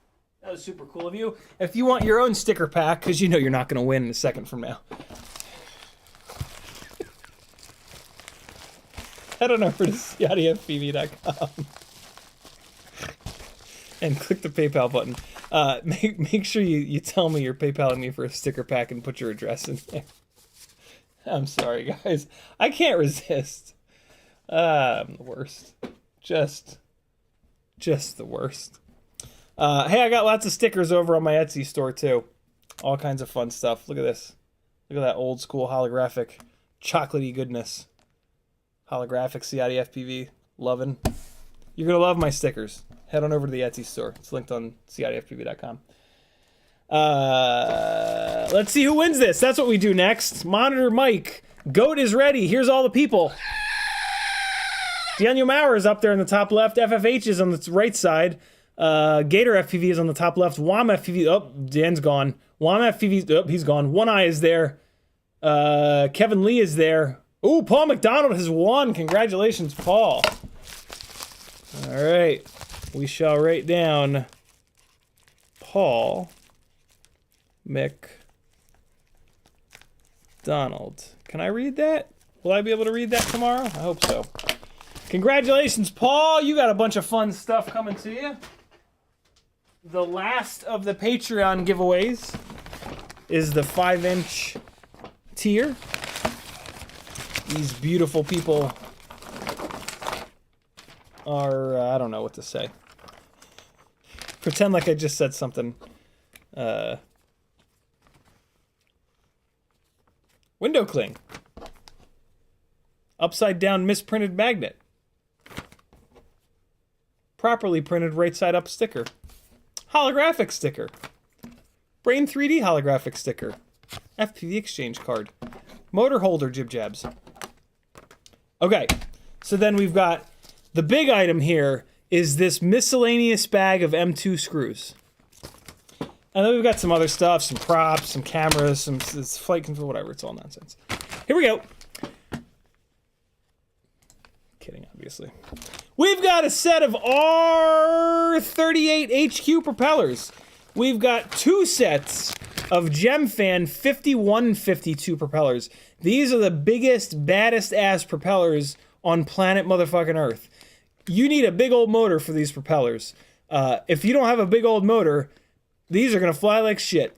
That was super cool of you. If you want your own sticker pack, because you know you're not going to win in a second from now, head on over to CiottiFPV.com and click the PayPal button. Make sure you tell me you're PayPaling me for a sticker pack and put your address in there. I'm sorry, guys. I can't resist. I'm the worst. Just the worst. Hey, I got lots of stickers over on my Etsy store too. All kinds of fun stuff. Look at this. Look at that old school holographic chocolatey goodness. Holographic CiottiFPV. Loving. You're going to love my stickers. Head on over to the Etsy store. It's linked on CiottiFPV.com. Let's see who wins this. That's what we do next. Monitor Mike. Goat is ready. Here's all the people. Daniel Maurer is up there in the top left. FFH is on the right side. Gator FPV is on the top left. Wam FPV. Oh, Dan's gone. Wam FPV. Oh, he's gone. One Eye is there. Kevin Lee is there. Ooh, Paul McDonald has won. Congratulations, Paul. All right. We shall write down Paul McDonald. Can I read that? Will I be able to read that tomorrow? I hope so. Congratulations, Paul. You got a bunch of fun stuff coming to you. The last of the Patreon giveaways is the 5-inch tier. These beautiful people are, I don't know what to say. Pretend like I just said something. Window cling. Upside down misprinted magnet. Properly printed right side up sticker. Holographic sticker. Brain 3D holographic sticker. FPV exchange card. Motor holder jib jabs. Okay, so then we've got the big item here is this miscellaneous bag of M2 screws. And then we've got some other stuff, some props, some cameras, some flight control, whatever, it's all nonsense. Here we go. Kidding, obviously. We've got a set of R38HQ propellers. We've got 2 sets of Gemfan 5152 propellers. These are the biggest, baddest ass propellers on planet motherfucking Earth. You need a big old motor for these propellers. If you don't have a big old motor, these are gonna fly like shit.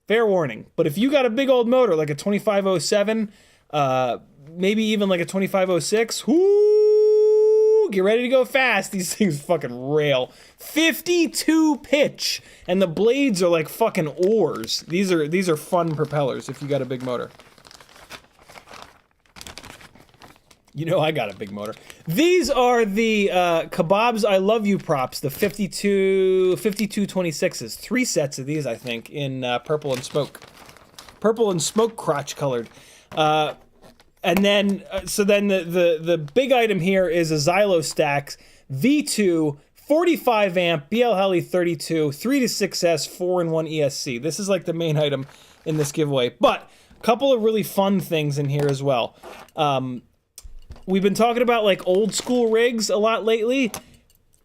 Fair warning. But if you got a big old motor, like a 2507, maybe even like a 2506, whoo, get ready to go fast. These things fucking rail. 52 pitch, and the blades are like fucking oars. These are fun propellers if you got a big motor. You know I got a big motor. These are the Kebabs I Love You props, the 5226s. 3 sets of these, I think, in purple and smoke. Purple and smoke crotch colored. And then, so then the big item here is a Xylostax V2 45 amp BL Heli 32 3 to 6S 4-in-1 ESC. This is like the main item in this giveaway, but a couple of really fun things in here as well. We've been talking about like old school rigs a lot lately,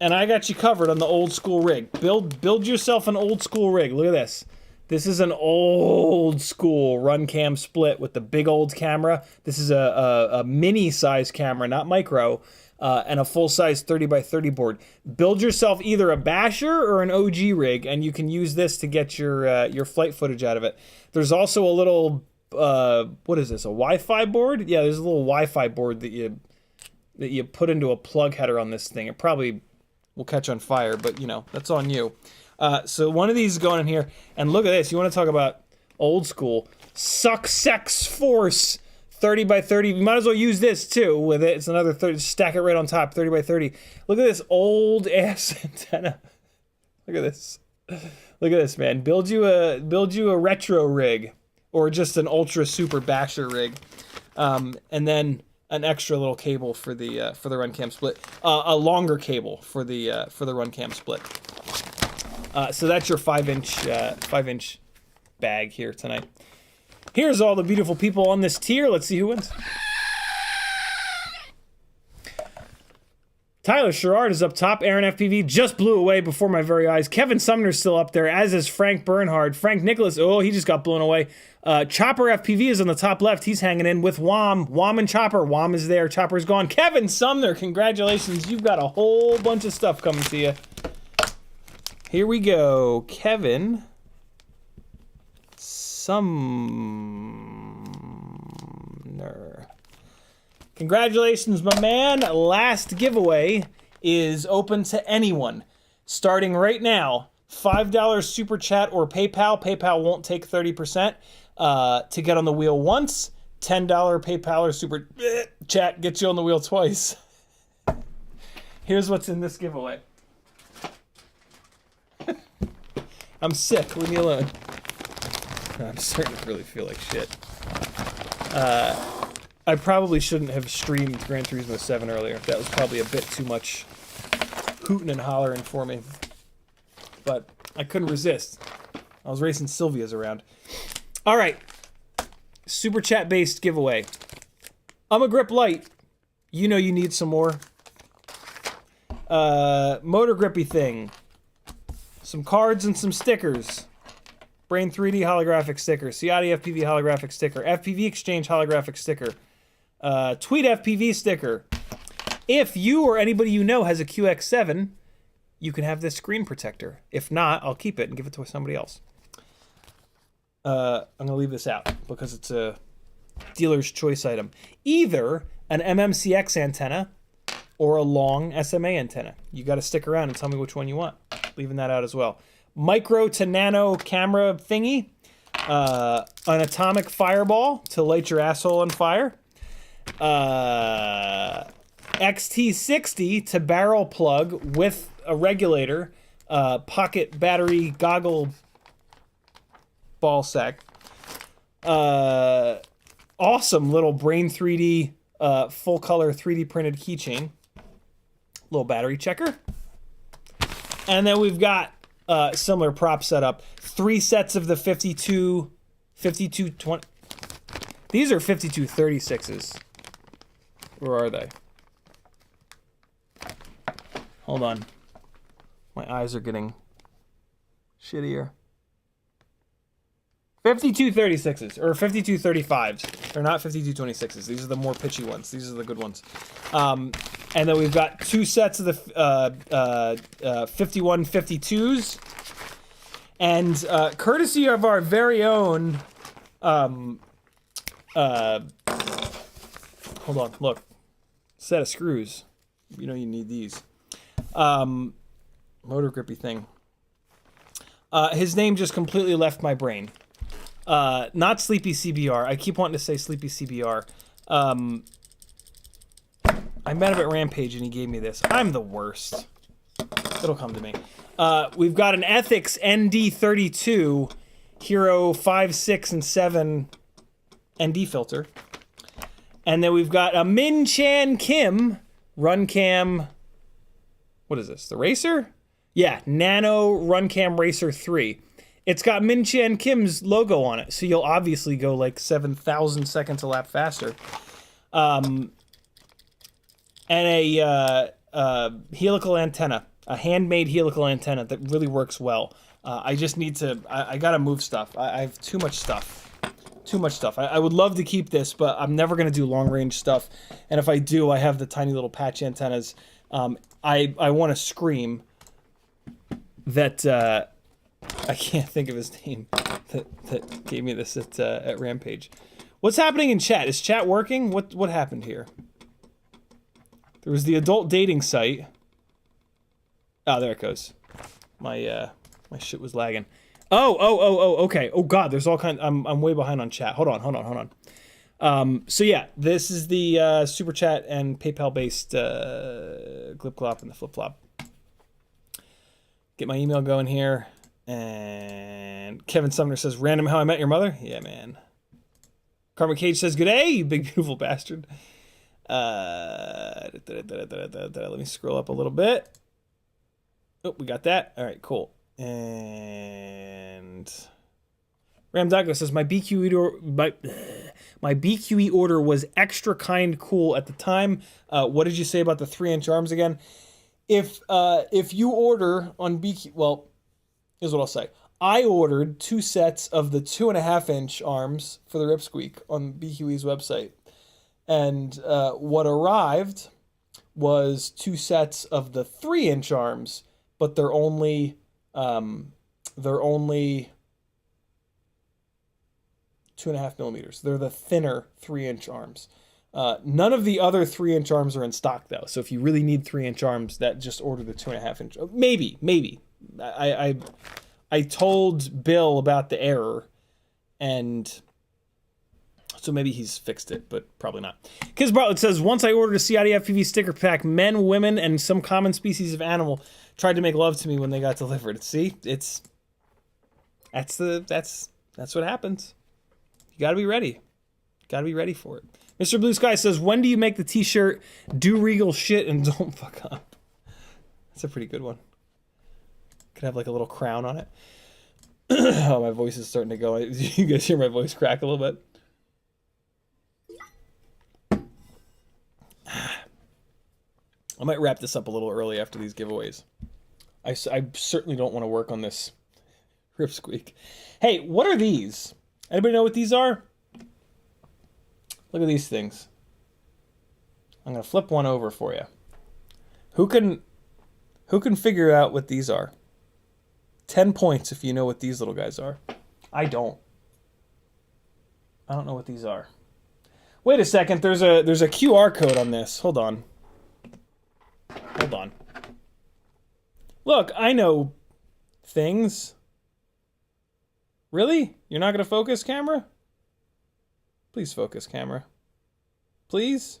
and I got you covered on the old school rig. Build yourself an old school rig. Look at this. This is an old school run cam split with the big old camera. This is a mini size camera, not micro, and a full size 30x30 board. Build yourself either a basher or an OG rig, and you can use this to get your flight footage out of it. There's also a little what is this, a Wi-Fi board? Yeah, there's a little Wi-Fi board that you put into a plug header on this thing. It probably will catch on fire, but you know, that's on you. So one of these is going in here, and look at this. You want to talk about old school Success Force 30x30. You might as well use this too with it. It's another 30, stack it right on top, 30x30. Look at this old ass antenna. Look at this. Look at this, man. Build you a retro rig, or just an ultra super basher rig, and then an extra little cable for the run cam split, a longer cable for the run cam split. So that's your 5-inch bag here tonight. Here's all the beautiful people on this tier. Let's see who wins. Tyler Sherrard is up top. Aaron FPV just blew away before my very eyes. Kevin Sumner's still up there, as is Frank Bernhard. Frank Nicholas, oh, he just got blown away. Chopper FPV is on the top left. He's hanging in with Wam. Wam and Chopper. Wam is there. Chopper's gone. Kevin Sumner, congratulations. You've got a whole bunch of stuff coming to you. Here we go. Kevin Sumner. Congratulations, my man. Last giveaway is open to anyone. Starting right now, $5 Super Chat or PayPal. PayPal won't take 30% to get on the wheel once. $10 PayPal or Super Chat gets you on the wheel twice. Here's what's in this giveaway. I'm sick. Leave me alone. I'm starting to really feel like shit. I probably shouldn't have streamed Gran Turismo 7 earlier. That was probably a bit too much hooting and hollering for me. But I couldn't resist. I was racing Sylvia's around. All right. Super Chat based giveaway. I'm a grip light. You know you need some more. Motor grippy thing. Some cards and some stickers. Brain 3D holographic sticker. CiottiFPV holographic sticker. FPV Exchange holographic sticker. Tweet FPV sticker. If you or anybody you know has a QX7, you can have this screen protector. If not, I'll keep it and give it to somebody else. I'm going to leave this out because it's a dealer's choice item. Either an MMCX antenna or a long SMA antenna. You got to stick around and tell me which one you want. Leaving that out as well. Micro to nano camera thingy. An atomic fireball to light your asshole on fire. XT60 to barrel plug with a regulator. Pocket battery goggle ball sack. Awesome little Brain 3D full color 3D printed keychain. Little battery checker. And then we've got similar prop setup. 3 sets of the 5220. These are 5236s. Where are they? Hold on. My eyes are getting shittier. 5236s or 5235s. They're not 5226s. These are the more pitchy ones. These are the good ones. And then we've got 2 sets of the 5152s. And courtesy of our very own hold on, look. Set of screws. You know you need these. Motor grippy thing. His name just completely left my brain. Not Sleepy CBR. I keep wanting to say Sleepy CBR. I met him at Rampage and he gave me this. I'm the worst. It'll come to me. We've got an Ethics ND32 Hero 5, 6, and 7 ND filter. And then we've got a Min Chan Kim Runcam. What is this? The Racer? Yeah, Nano Runcam Racer 3. It's got Min Chan Kim's logo on it, so you'll obviously go like 7,000 seconds a lap faster. And a helical antenna, a handmade helical antenna that really works well. I just need to, I gotta move stuff. I have too much stuff. Too much stuff. I would love to keep this, but I'm never gonna do long range stuff. And if I do, I have the tiny little patch antennas. I want to scream that I can't think of his name that gave me this at Rampage. What's happening in chat? Is chat working? What happened here? There was the adult dating site. Oh, there it goes. My shit was lagging. Oh, okay. Oh god, there's all kind. I'm way behind on chat. Hold on. So yeah, this is the Super Chat and PayPal based Glip Glop and the Flip Flop. Get my email going here. And Kevin Sumner says, "Random How I Met Your Mother." Yeah, man. Karma Cage says, "Good day, you big beautiful bastard." Let me scroll up a little bit. Oh, we got that. All right, cool. And Ram Douglas says, my BQE order was extra kind cool at the time. What did you say about the 3-inch arms again? If you order on BQ, well, here's what I'll say. I ordered 2 sets of the 2.5-inch arms for the RipSqueak on BQE's website. And what arrived was 2 sets of the 3-inch arms, but they're only 2.5 millimeters. They're the thinner 3-inch arms. None of the other 3-inch arms are in stock though. So if you really need 3-inch arms, that just order the 2.5-inch. Maybe. I told Bill about the error, and so maybe he's fixed it, but probably not. Kiz Bartlett says, once I ordered a CiottiFPV sticker pack, men, women, and some common species of animal tried to make love to me when they got delivered. See, that's what happens. You gotta be ready. Gotta be ready for it. Mr. Blue Sky says, when do you make the t-shirt, do regal shit and don't fuck up? That's a pretty good one. Could have like a little crown on it. Oh, my voice is starting to go. You guys hear my voice crack a little bit? I might wrap this up a little early after these giveaways. I certainly don't want to work on this Rip Squeak. Hey, what are these? Anybody know what these are? Look at these things. I'm going to flip one over for you. Who can figure out what these are? 10 points if you know what these little guys are. I don't know what these are. Wait a second, there's a QR code on this. Hold on. Look, I know things. Really? You're not going to focus, camera? Please focus, camera. Please?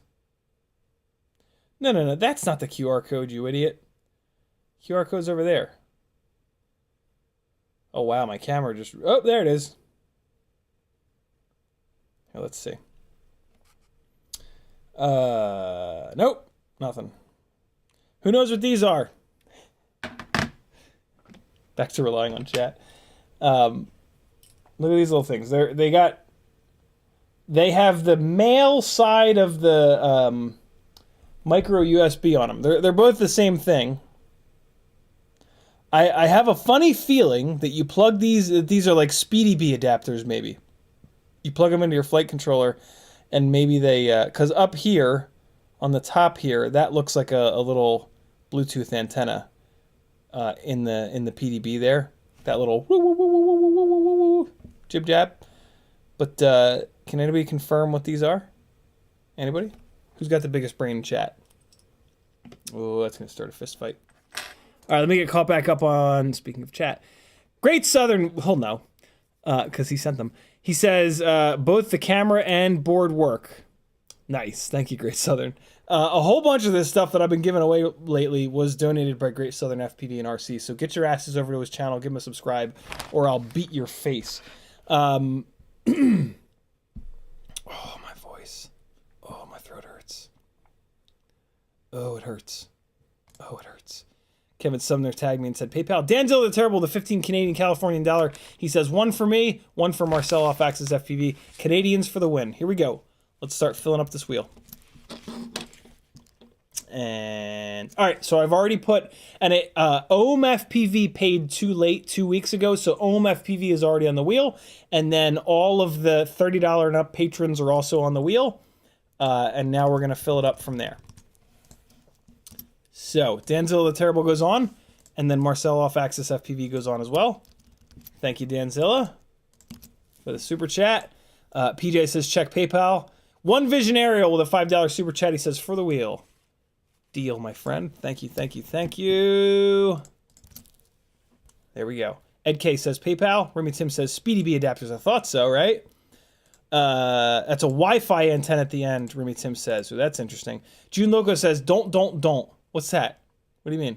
No, that's not the QR code, you idiot. QR code's over there. Oh, wow, my camera just... Oh, there it is. Here, let's see. Nope, nothing. Who knows what these are? Back to relying on chat. Look at these little things. They have the male side of the micro USB on them. They're both the same thing. I have a funny feeling that you plug these are like Speedy B adapters maybe. You plug them into your flight controller and maybe they, because up here on the top here, that looks like a little Bluetooth antenna in the PDB there. That little woo, woo, woo, woo, woo, woo, woo, woo, jib jab. But can anybody confirm what these are? Anybody? Who's got the biggest brain in chat? Oh, that's going to start a fist fight. All right, let me get caught back up on, speaking of chat. Great Southern, well, no, because he sent them. He says, both the camera and board work. Nice. Thank you, Great Southern. A whole bunch of this stuff that I've been giving away lately was donated by Great Southern FPV and RC. So get your asses over to his channel, give him a subscribe, or I'll beat your face. Oh, my voice. Oh, my throat hurts. Oh, it hurts. Oh, it hurts. Kevin Sumner tagged me and said, PayPal. Danzilla the Terrible, the 15 Canadian Californian dollar. He says, one for me, one for Marcel off Axis FPV. Canadians for the win. Here we go. Let's start filling up this wheel. And all right, so I've already put OMFPV paid too late 2 weeks ago, so OMFPV is already on the wheel, and then all of the $30 and up patrons are also on the wheel, and now we're gonna fill it up from there. So Danzilla the Terrible goes on, and then Marcel off Axis FPV goes on as well. Thank you, Danzilla, for the super chat. PJ says check PayPal. One Vision Aerial with a $5 super chat. He says for the wheel. Deal, my friend. Thank you, thank you, thank you. There we go. Ed K says PayPal. Remy Tim says Speedy B adapters. I thought so, right? That's a Wi-Fi antenna at the end, Remy Tim says. So that's interesting. June Loco says don't. What's that? What do you mean?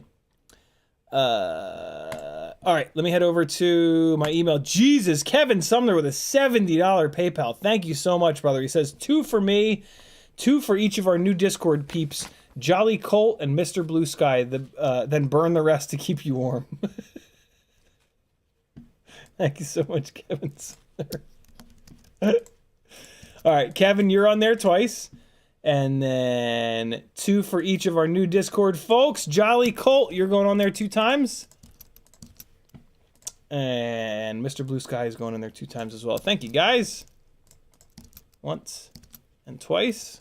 All right, let me head over to my email. Jesus, Kevin Sumner with a $70 PayPal. Thank you so much, brother. He says 2 for me, 2 for each of our new Discord peeps. Jolly Colt and Mr. Blue Sky, then burn the rest to keep you warm. Thank you so much, Kevin. All right, Kevin, you're on there twice. And then 2 for each of our new Discord folks. Jolly Colt, you're going on there 2 times. And Mr. Blue Sky is going in there 2 times as well. Thank you, guys. Once and twice.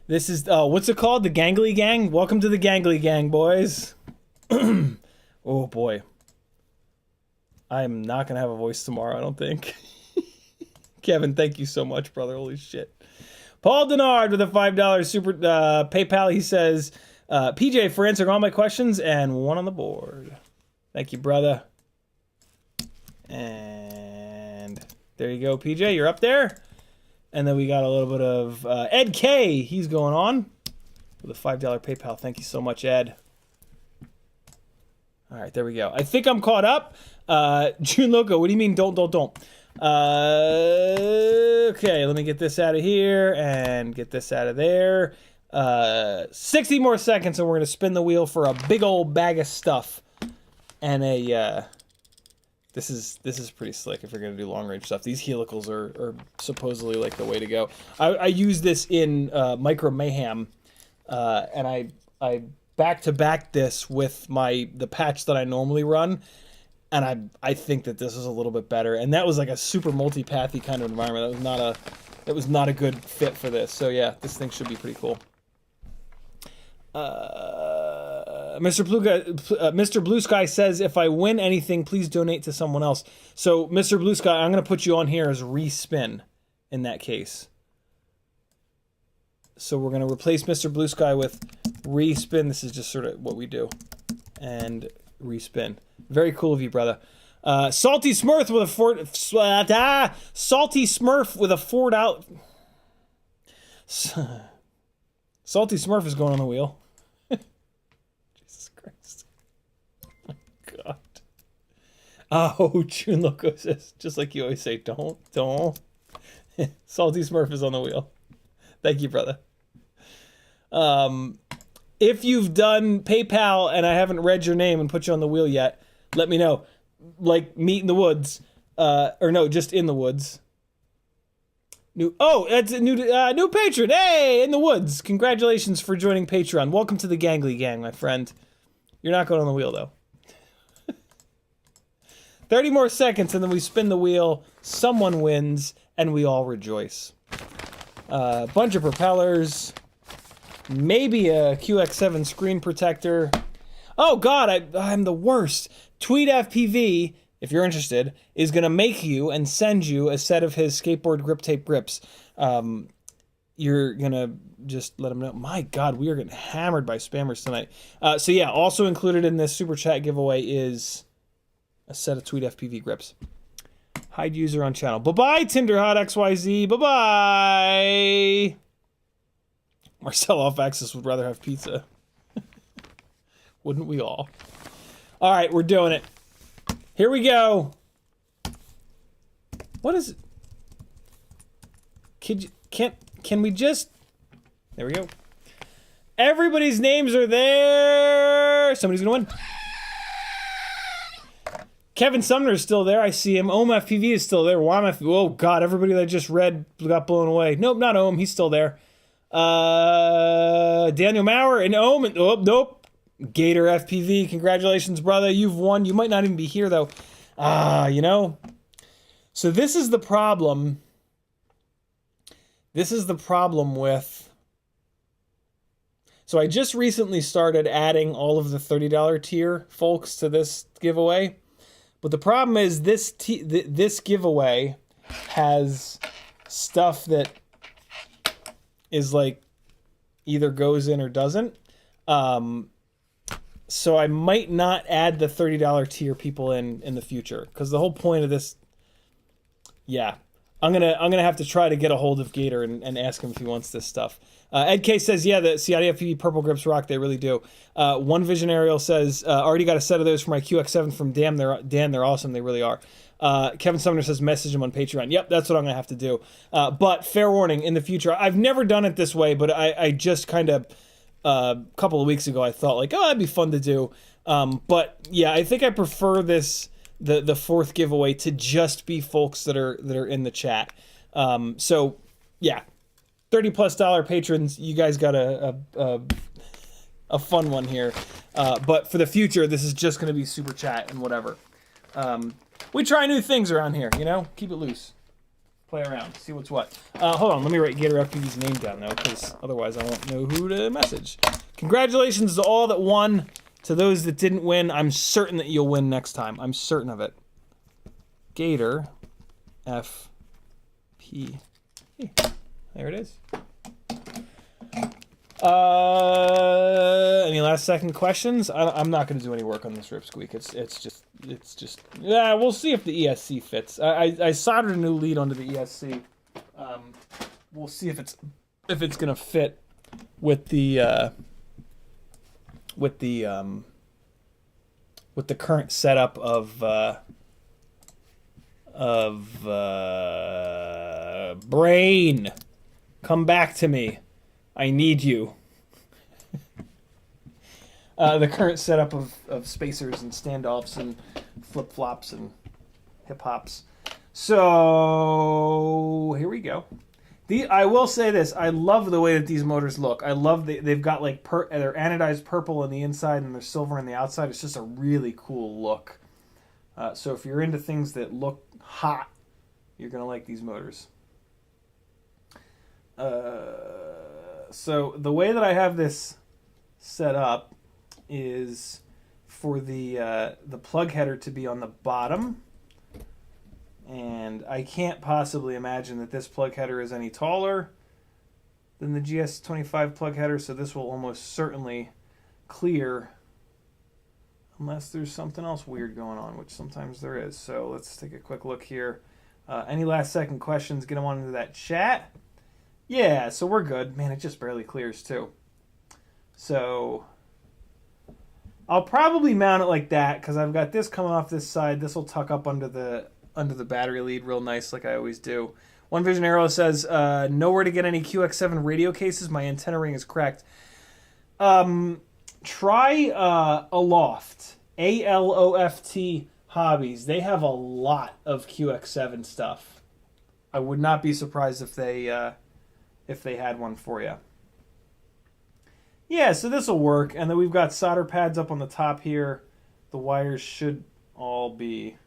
This is, what's it called? The Gangly Gang? Welcome to the Gangly Gang, boys. Oh, boy. I'm not going to have a voice tomorrow, I don't think. Kevin, thank you so much, brother. Holy shit. Paul Denard with a $5 super PayPal. He says, PJ, for answering all my questions and one on the board. Thank you, brother. And there you go, PJ. You're up there. And then we got a little bit of Ed K. He's going on with a $5 PayPal. Thank you so much, Ed. All right, there we go. I think I'm caught up. June Loco, what do you mean don't? Okay, let me get this out of here and get this out of there. 60 more seconds and we're going to spin the wheel for a big old bag of stuff. And this is pretty slick if you're going to do long range stuff. These helicals are supposedly like the way to go. I use this in Micro Mayhem, and I back-to-back this with the patch that I normally run, and I think that this is a little bit better. And that was like a super multi-pathy kind of environment. That was not a good fit for this. So yeah, this thing should be pretty cool. Mr. Blue Sky says, if I win anything, please donate to someone else. So Mr. Blue Sky, I'm going to put you on here as respin in that case. So we're going to replace Mr. Blue Sky with respin. This is just sort of what we do. And respin. Very cool of you, brother. Salty Smurf with a Salty Smurf with a Ford out. Salty Smurf is going on the wheel. Jesus Christ. Oh, God. Oh, June Loco says, just like you always say, don't. Salty Smurf is on the wheel. Thank you, brother. If you've done PayPal and I haven't read your name and put you on the wheel yet, let me know. Like Meet in the Woods, or no, just In the Woods. That's a new patron. Hey, In the Woods. Congratulations for joining Patreon. Welcome to the Gangly Gang, my friend. You're not going on the wheel though. 30 more seconds and then we spin the wheel. Someone wins and we all rejoice. Bunch of propellers. Maybe a QX7 screen protector. Oh God, I'm the worst. TweetFPV, if you're interested, is going to make you and send you a set of his skateboard grip tape grips. You're going to just let him know. My God, we are getting hammered by spammers tonight. So yeah, also included in this super chat giveaway is a set of TweetFPV grips. Hide user on channel. Bye-bye, TinderHotXYZ. Bye-bye. Marcel off axis would rather have pizza. Wouldn't we all? All right, we're doing it. Here we go. What is it? Can we just... There we go. Everybody's names are there. Somebody's gonna win. Kevin Sumner is still there. I see him. OMFPV is still there. Oh God, everybody that I just read got blown away. Nope, not Ohm. He's still there. Daniel Maurer and Ohm. And, nope. Gator FPV, congratulations, brother. You've won. You might not even be here, though. You know. So this is the problem. This is the problem with... So I just recently started adding all of the $30 tier folks to this giveaway. But the problem is this giveaway has stuff that is like either goes in or doesn't. So I might not add the $30 tier people in the future, because the whole point of this, yeah, I'm gonna have to try to get a hold of Gator and ask him if he wants this stuff. Ed K says, yeah, the CiottiFPV purple grips rock. They really do. One Vision Aerial says, already got a set of those for my QX7 from Dan. They're awesome. They really are. Kevin Sumner says, message him on Patreon. Yep, that's what I'm gonna have to do. But fair warning, in the future, I've never done it this way, but I just kind of. A couple of weeks ago, I thought like, oh, that'd be fun to do. But yeah, I think I prefer the fourth giveaway to just be folks that are in the chat. So yeah, $30+ patrons. You guys got a fun one here. But for the future, this is just going to be super chat and whatever. We try new things around here, you know. Keep it loose. Play around, see what's what. Hold on, let me write Gator FPV's name down, though, because otherwise I won't know who to message. Congratulations to all that won. To those that didn't win, I'm certain that you'll win next time. I'm certain of it. Gator FPV. There it is. Any last second questions? I'm not going to do any work on this RipSqueak. It's just yeah. We'll see if the ESC fits. I soldered a new lead onto the ESC. We'll see if it's going to fit with the current setup of brain. Come back to me. I need you. The current setup of spacers and standoffs and flip-flops and hip-hops. So here we go. I will say this. I love the way that these motors look. I love they've got like they're anodized purple on the inside and they're silver on the outside. It's just a really cool look. So if you're into things that look hot, you're going to like these motors. So the way that I have this set up is for the plug header to be on the bottom. And I can't possibly imagine that this plug header is any taller than the GS25 plug header, so this will almost certainly clear unless there's something else weird going on, which sometimes there is. So let's take a quick look here. Any last second questions, get them on into that chat. Yeah, so we're good. Man, it just barely clears too. So I'll probably mount it like that because I've got this coming off this side. This will tuck up under the battery lead real nice like I always do. One Vision Arrow says, nowhere to get any QX7 radio cases. My antenna ring is cracked. Try Aloft. A-L-O-F-T Hobbies. They have a lot of QX7 stuff. I would not be surprised if they had one for you. Yeah, so this will work. And then we've got solder pads up on the top here. The wires should all be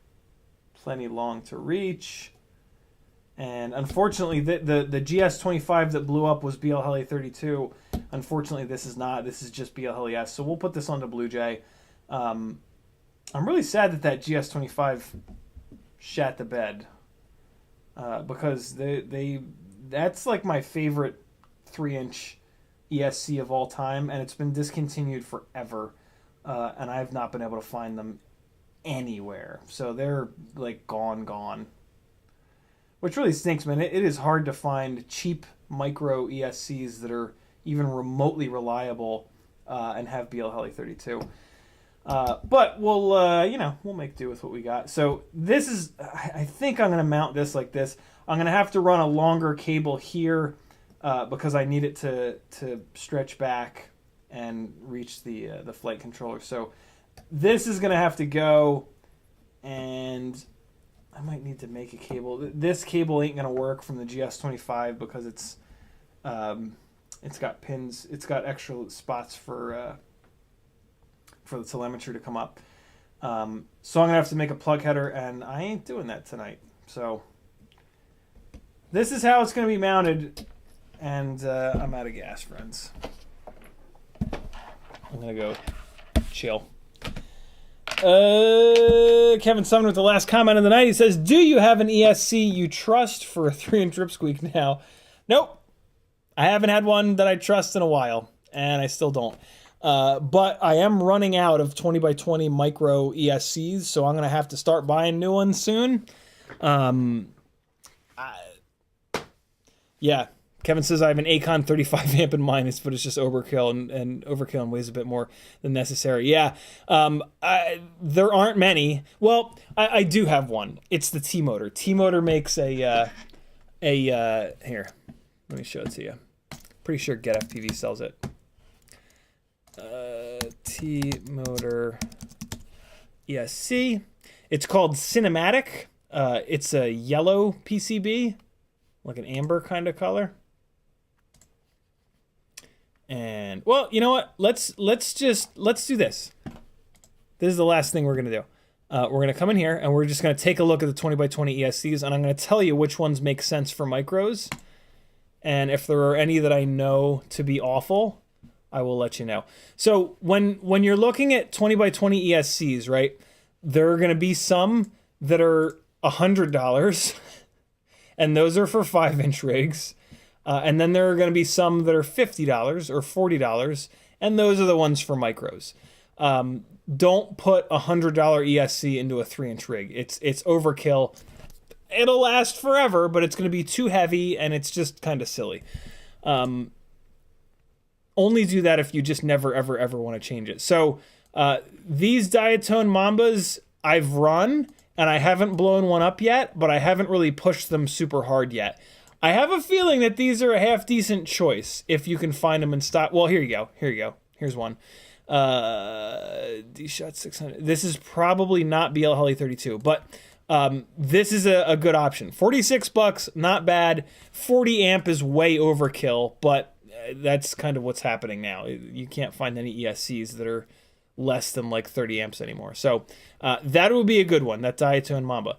plenty long to reach. And unfortunately, the GS25 that blew up was BL-Heli-32. Unfortunately, this is not. This is just BL-Heli-S. So we'll put this onto Blue Jay. I'm really sad that GS25 shat the bed. Because that's like my favorite 3-inch ESC of all time. And it's been discontinued forever. And I've not been able to find them anywhere. So they're like gone. Which really stinks, man. It is hard to find cheap micro ESCs that are even remotely reliable and have BL-Heli-32. But we'll make do with what we got. So this is, I think I'm going to mount this like this. I'm going to have to run a longer cable here because I need it to stretch back and reach the flight controller. So this is going to have to go, and I might need to make a cable. This cable ain't going to work from the GS25 because it's got pins. It's got extra spots for the telemetry to come up. So I'm going to have to make a plug header, and I ain't doing that tonight. So this is how it's going to be mounted, and I'm out of gas, friends. I'm going to go chill. Kevin Sumner with the last comment of the night. He says, do you have an ESC you trust for a 3-inch RipSqueak now? Nope. I haven't had one that I trust in a while, and I still don't. But I am running out of 20x20 micro ESCs, so I'm going to have to start buying new ones soon. Yeah. Kevin says I have an Acon 35 amp in mine, but it's just overkill and overkill and weighs a bit more than necessary. Yeah, there aren't many. Well, I do have one. It's the T-Motor. T-Motor makes here. Let me show it to you. Pretty sure Getfpv sells it. T-Motor ESC. It's called Cinematic. It's a yellow PCB, like an amber kind of color. And well, you know what? Let's do this. This is the last thing we're gonna do. We're gonna come in here and we're just gonna take a look at the 20x20 ESCs, and I'm gonna tell you which ones make sense for micros. And if there are any that I know to be awful, I will let you know. So when you're looking at 20x20 ESCs, right? There are gonna be some that are $100, and those are for 5-inch rigs. And then there are going to be some that are $50 or $40, and those are the ones for micros. Don't put a $100 ESC into a 3-inch rig. It's overkill. It'll last forever, but it's going to be too heavy, and it's just kind of silly. Only do that if you just never, ever, ever want to change it. So these diatone Mambas I've run, and I haven't blown one up yet, but I haven't really pushed them super hard yet. I have a feeling that these are a half-decent choice if you can find them in stock. Well, here you go. Here you go. Here's one. D-Shot 600. This is probably not BL Heli 32, but this is a good option. $46, not bad. 40 amp is way overkill, but that's kind of what's happening now. You can't find any ESCs that are less than like 30 amps anymore. So that would be a good one, that diatone Mamba.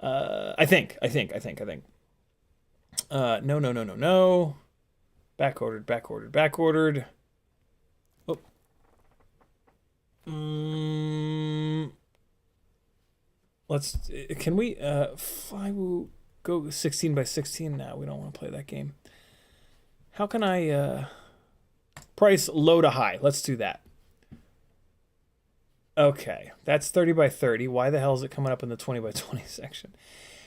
I think. No. Backordered. Oh. Can we, Flywoo go 16 by 16 now? We don't want to play that game. How can I, price low to high? Let's do that. Okay, that's 30 by 30. Why the hell is it coming up in the 20 by 20 section?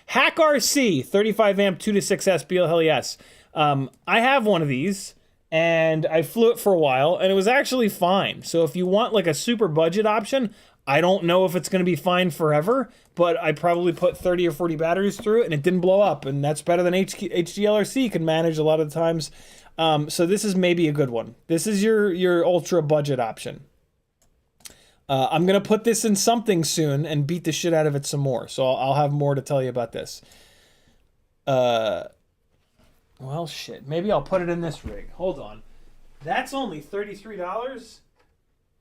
Hack RC, 35 amp 2 to 6S BL Heli S. I have one of these, and I flew it for a while, and it was actually fine. So if you want like a super budget option, I don't know if it's going to be fine forever, but I probably put 30 or 40 batteries through it, and it didn't blow up, and that's better than HDLRC can manage a lot of the times. So this is maybe a good one. This is your ultra budget option. I'm going to put this in something soon and beat the shit out of it some more. So I'll have more to tell you about this. Well, shit. Maybe I'll put it in this rig. Hold on. That's only $33?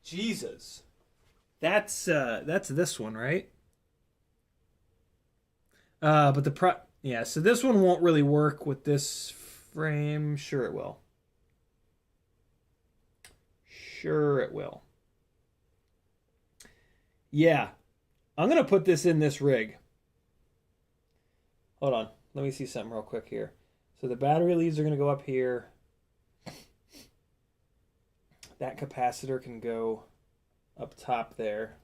Jesus. That's this one, right? But yeah, so this one won't really work with this frame. Sure it will. Sure it will. Yeah, I'm going to put this in this rig. Hold on. Let me see something real quick here. So the battery leads are going to go up here. That capacitor can go up top there.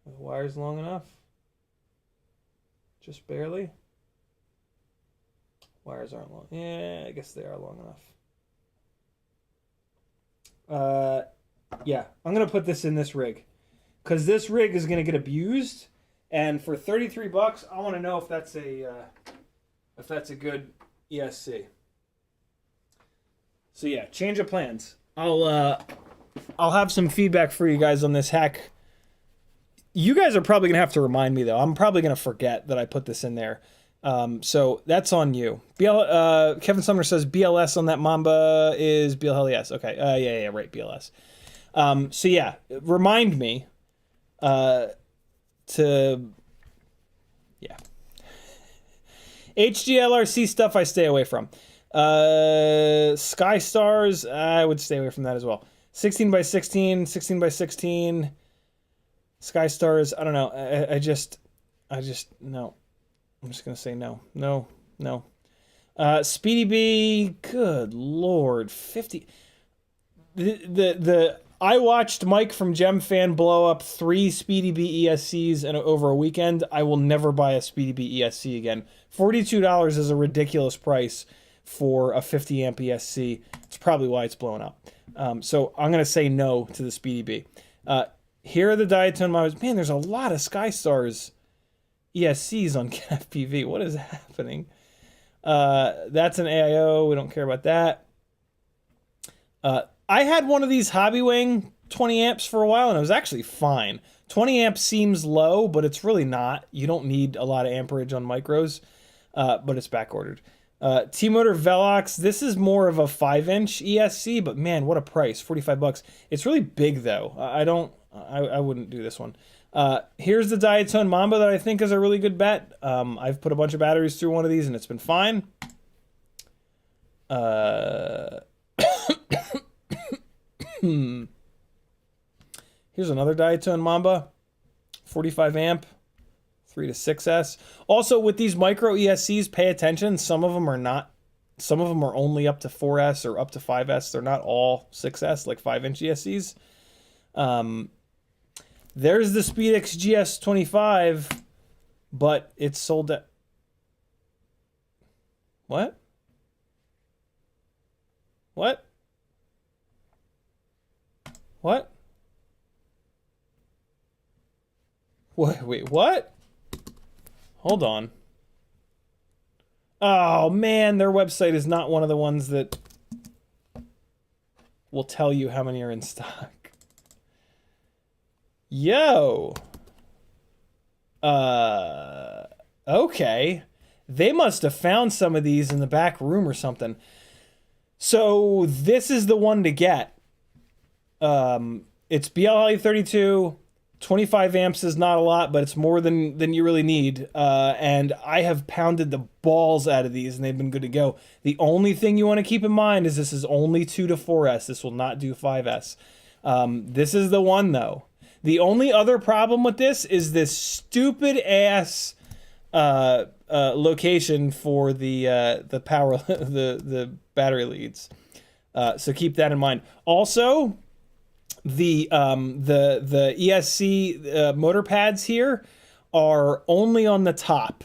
Are the wires long enough? Just barely? Wires aren't long. Yeah, I guess they are long enough. Yeah, I'm going to put this in this rig because this rig is going to get abused, and for $33, I want to know if that's a good ESC. So yeah, change of plans. I'll have some feedback for you guys on this hack. You guys are probably going to have to remind me though. I'm probably going to forget that I put this in there. So that's on you. Kevin Sumner says BLS on that Mamba is BL Heli S. Okay. Yeah, right. BLS. So yeah, remind me, yeah. HDLRC stuff I stay away from. Sky Stars, I would stay away from that as well. 16 by 16, 16 by 16. Sky Stars, I don't know. I just, no. I'm just going to say no. No. Speedy B, good Lord, 50. I watched Mike from GemFan blow up 3 Speedy B ESCs over a weekend. I will never buy a Speedy B ESC again. $42 is a ridiculous price for a 50 amp ESC. It's probably why it's blown up. So I'm going to say no to the Speedy B. Here are the diatone models. Man, there's a lot of Sky Stars ESCs on Getfpv. What is happening? That's an AIO. We don't care about that. I had one of these Hobbywing 20 amps for a while, and it was actually fine. 20 amps seems low, but it's really not. You don't need a lot of amperage on micros, but it's backordered. T-Motor Velox, this is more of a 5-inch ESC, but man, what a price, $45. It's really big, though. I wouldn't do this one. Here's the diatone Mamba that I think is a really good bet. I've put a bunch of batteries through one of these, and it's been fine. Here's another diatone Mamba, 45 amp, 3 to 6S. Also, with these micro ESCs, pay attention. Some of them are not. Some of them are only up to 4S or up to 5S. They're not all 6S, like 5-inch ESCs. There's the SpeedX GS25, but it's sold at... What? What? What? What? Wait, what? Hold on. Oh, man, their website is not one of the ones that will tell you how many are in stock. Yo. Okay. They must have found some of these in the back room or something. So this is the one to get. It's BLE32. 25 amps is not a lot, but it's more than you really need. And I have pounded the balls out of these, and they've been good to go. The only thing you want to keep in mind is this is only 2 to 4S. This will not do 5S. This is the one, though. The only other problem with this is this stupid-ass location for the power, the battery leads. So keep that in mind. Also, the ESC motor pads here are only on the top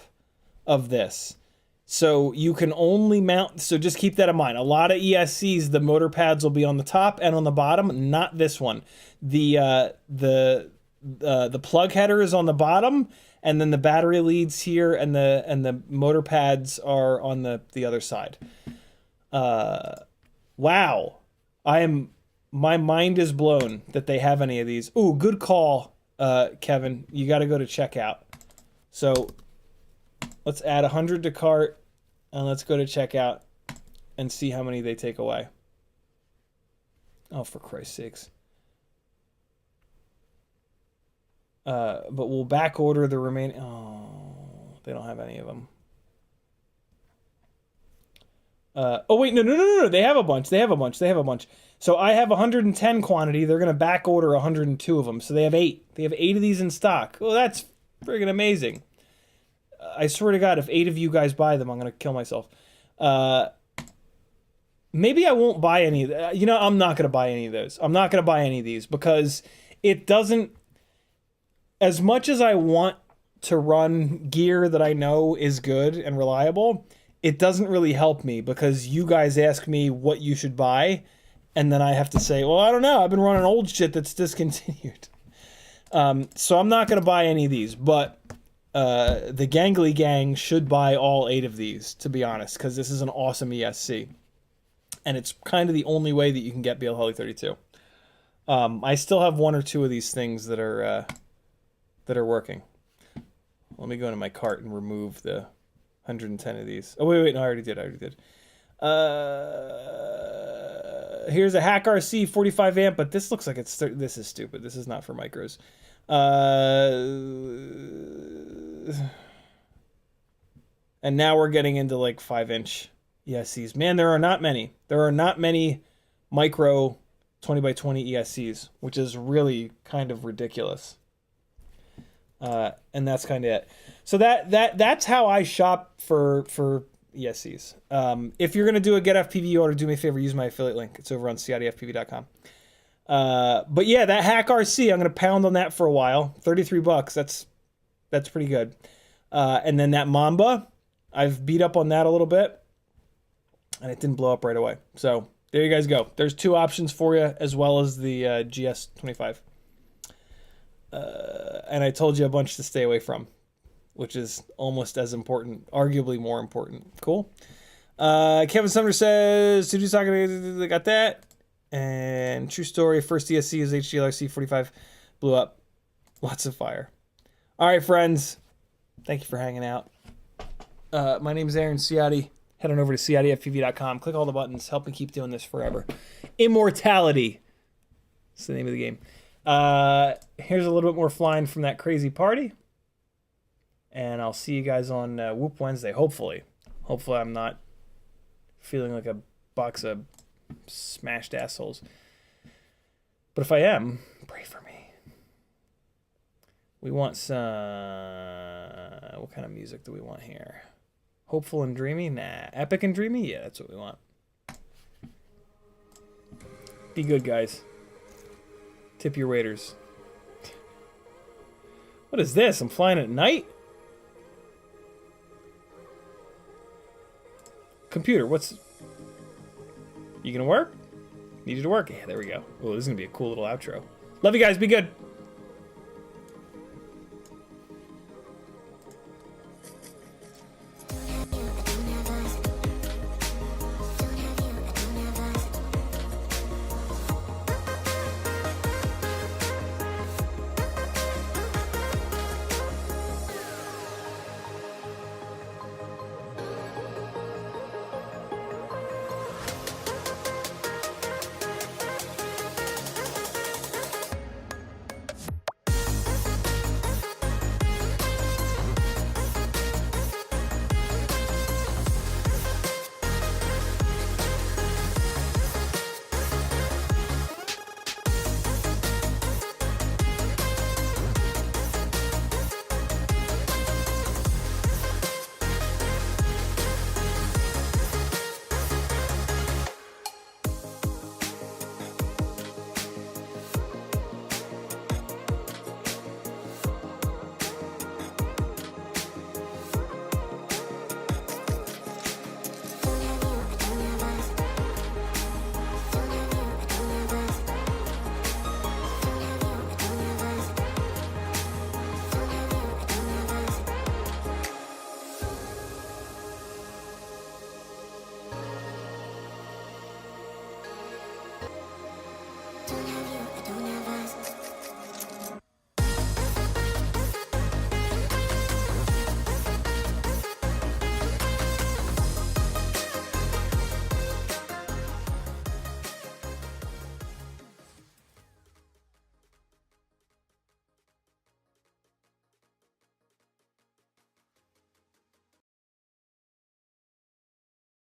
of this. So you can only mount, so just keep that in mind. A lot of ESCs, the motor pads will be on the top and on the bottom, not this one. The plug header is on the bottom, and then the battery leads here, and the motor pads are on the other side. Wow. My mind is blown that they have any of these. Ooh, good call, Kevin. You got to go to checkout. So let's add 100 to cart, and let's go to checkout and see how many they take away. Oh, for Christ's sakes. But we'll back order the remaining. Oh, they don't have any of them. Oh, wait, no. They have a bunch. So I have 110 quantity. They're going to back order 102 of them. So they have 8. They have 8 of these in stock. Oh, that's friggin' amazing. I swear to God, if 8 of you guys buy them, I'm going to kill myself. Maybe I won't buy any. You know, I'm not going to buy any of those. I'm not going to buy any of these because it doesn't... As much as I want to run gear that I know is good and reliable, it doesn't really help me because you guys ask me what you should buy, and then I have to say, well, I don't know. I've been running old shit that's discontinued. So I'm not going to buy any of these, but the Gangly Gang should buy all 8 of these, to be honest, because this is an awesome ESC. And it's kind of the only way that you can get BLE32. I still have 1 or 2 of these things that are working. Let me go into my cart and remove the 110 of these. Oh, wait, no, I already did. Here's a Hack RC 45 amp, but this looks like this is stupid. This is not for micros. And now we're getting into like 5-inch ESCs. Man, there are not many. There are not many micro 20x20 ESCs, which is really kind of ridiculous. And that's kind of it. So that's how I shop for ESCs. If you're going to do a Getfpv order, do me a favor, use my affiliate link. It's over on CiottiFPV.com. But yeah, that Hack RC, I'm going to pound on that for a while. $33. That's pretty good. And then that Mamba, I've beat up on that a little bit, and it didn't blow up right away. So there you guys go. There's 2 options for you, as well as the GS25. And I told you a bunch to stay away from, which is almost as important, arguably more important. Cool. Kevin Sumner says, to do soccer, they got that. And true story, first ESC is HGLRC 45, blew up. Lots of fire. All right, friends. Thank you for hanging out. My name is Aaron Ciotti. Head on over to CiottiFPV.com. Click all the buttons. Help me keep doing this forever. Immortality. That's the name of the game. Here's a little bit more flying from that crazy party. And I'll see you guys on Whoop Wednesday, hopefully. Hopefully I'm not feeling like a box of smashed assholes. But if I am, pray for me. We want some... what kind of music do we want here? Hopeful and dreamy? Nah. Epic and dreamy? Yeah, that's what we want. Be good, guys. Tip your waiters. What is this? I'm flying at night? Computer, what's... You gonna work? Need you to work? Yeah, there we go. Oh, this is gonna be a cool little outro. Love you guys. Be good.